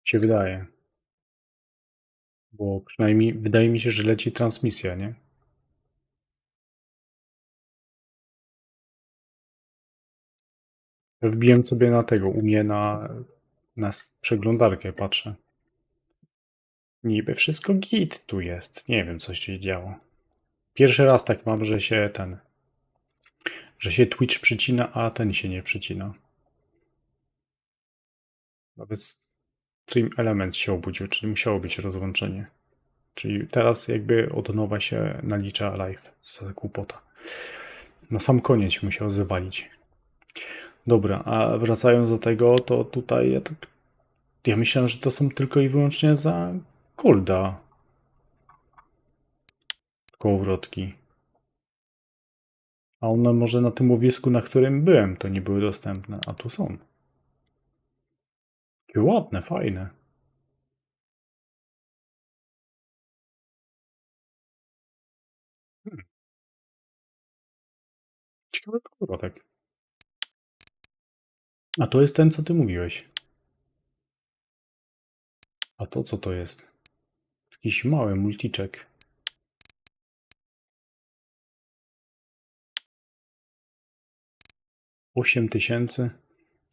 Się wydaje. Bo przynajmniej wydaje mi się, że leci transmisja, nie? Wbiłem sobie na tego, u mnie na przeglądarkę patrzę. Niby wszystko git tu jest. Nie wiem, co się działo. Pierwszy raz tak mam, że się że się Twitch przycina, a ten się nie przycina. Nawet Stream Element się obudził, czyli musiało być rozłączenie. Czyli teraz jakby od nowa się nalicza live. Co za głupota. Na sam koniec musiał zwalić. Dobra, a wracając do tego, to tutaj ja myślałem, że to są tylko i wyłącznie za golda kołowrotki. A one może na tym łowisku, na którym byłem, to nie były dostępne, a tu są. Takie ładne, fajne. Ciekawy kołowrotek. A to jest ten, co ty mówiłeś. A to co to jest? Jakiś mały multiczek. 8000.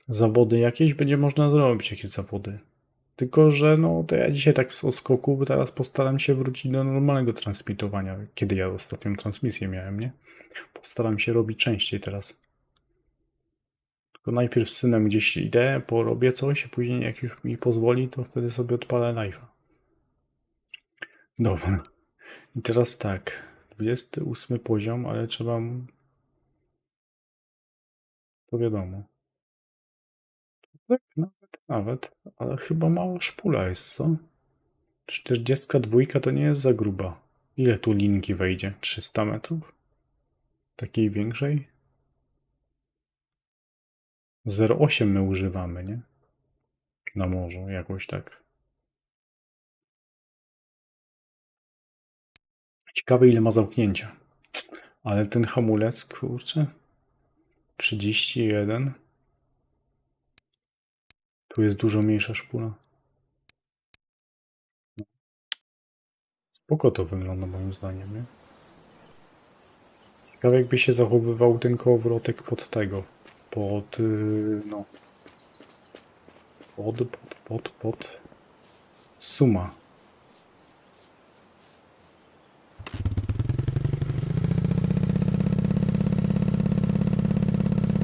Zawody jakieś będzie można zrobić, jakieś zawody. Tylko, że no to ja dzisiaj tak z odskoku, bo teraz postaram się wrócić do normalnego transmitowania. Kiedy ja ostatnią transmisję miałem, nie? Postaram się robić częściej teraz. Tylko najpierw z synem gdzieś idę, porobię coś, później jak już mi pozwoli, to wtedy sobie odpalę live'a. Dobra. I teraz tak. 28 poziom, ale trzeba... To wiadomo. Tak, nawet. Ale chyba mała szpula jest, co? 42 to nie jest za gruba. Ile tu linki wejdzie? 300 metrów? Takiej większej? 0,8 my używamy, nie? Na morzu, jakoś tak. Ciekawe, ile ma zamknięcia. Ale ten hamulec, kurczę. 31. Tu jest dużo mniejsza szpula. Spoko to wygląda moim zdaniem, nie? Ciekawe, jakby się zachowywał ten kołowrotek pod tego. No. Pod suma.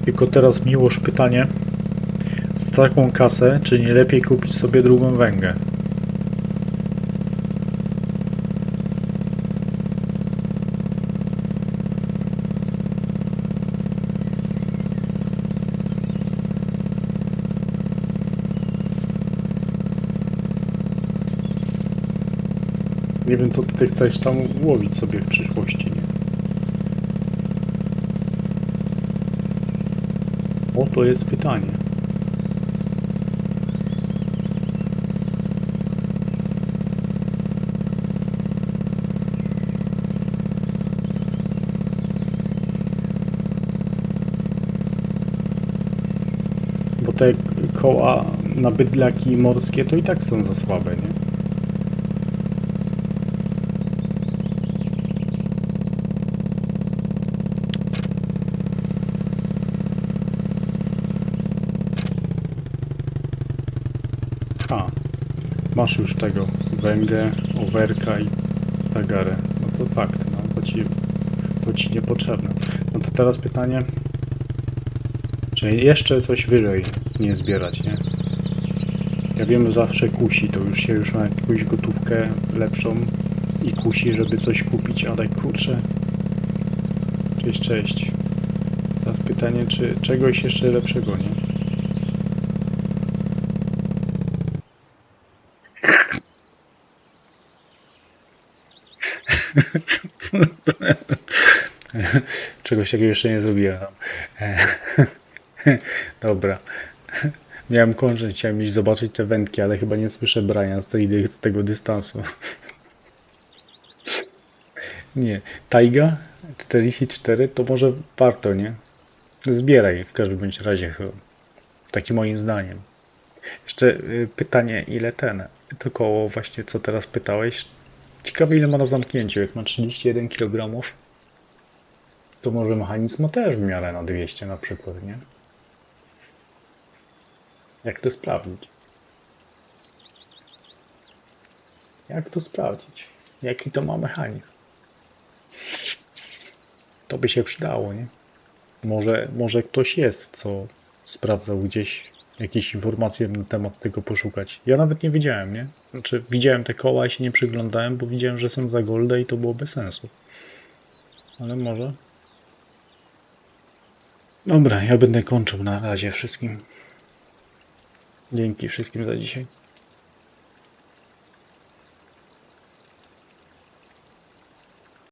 Tylko teraz Miłosz pytanie. Z taką kasę, czy nie lepiej kupić sobie drugą węgę? Nie wiem, co ty chcesz tam łowić sobie w przyszłości, nie? Oto jest pytanie. Bo te koła na bydlaki morskie to i tak są za słabe, nie? A, masz już tego węgę, overka i tagarę. No to fakt, no, to ci niepotrzebne. No to teraz pytanie, czy jeszcze coś wyżej nie zbierać, nie? Ja wiem, zawsze kusi, to już ma jakąś gotówkę lepszą i kusi, żeby coś kupić, ale kurczę. Cześć. Teraz pytanie, czy czegoś jeszcze lepszego, nie? Czegoś takiego jeszcze nie zrobiłem. Dobra. Miałem kończyć, chciałem iść zobaczyć te wędki, ale chyba nie słyszę Brian z tego dystansu. Nie. Taiga 44 to może warto, nie? Zbieraj w każdym bądź razie chyba. Takim moim zdaniem. Jeszcze pytanie, ile to koło właśnie co teraz pytałeś. Ciekawe ile ma na zamknięciu. Jak ma 31 kg, to może mechanizm ma też w miarę na 200 na przykład, nie? Jak to sprawdzić? Jak to sprawdzić? Jaki to ma mechanizm? To by się przydało, nie? Może ktoś jest, co sprawdzał gdzieś jakieś informacje na temat tego poszukać. Ja nawet nie wiedziałem, nie? Znaczy widziałem te koła i się nie przyglądałem, bo widziałem, że są za goldę i to było bez sensu. Ale może... Dobra, ja będę kończył na razie wszystkim. Dzięki wszystkim za dzisiaj.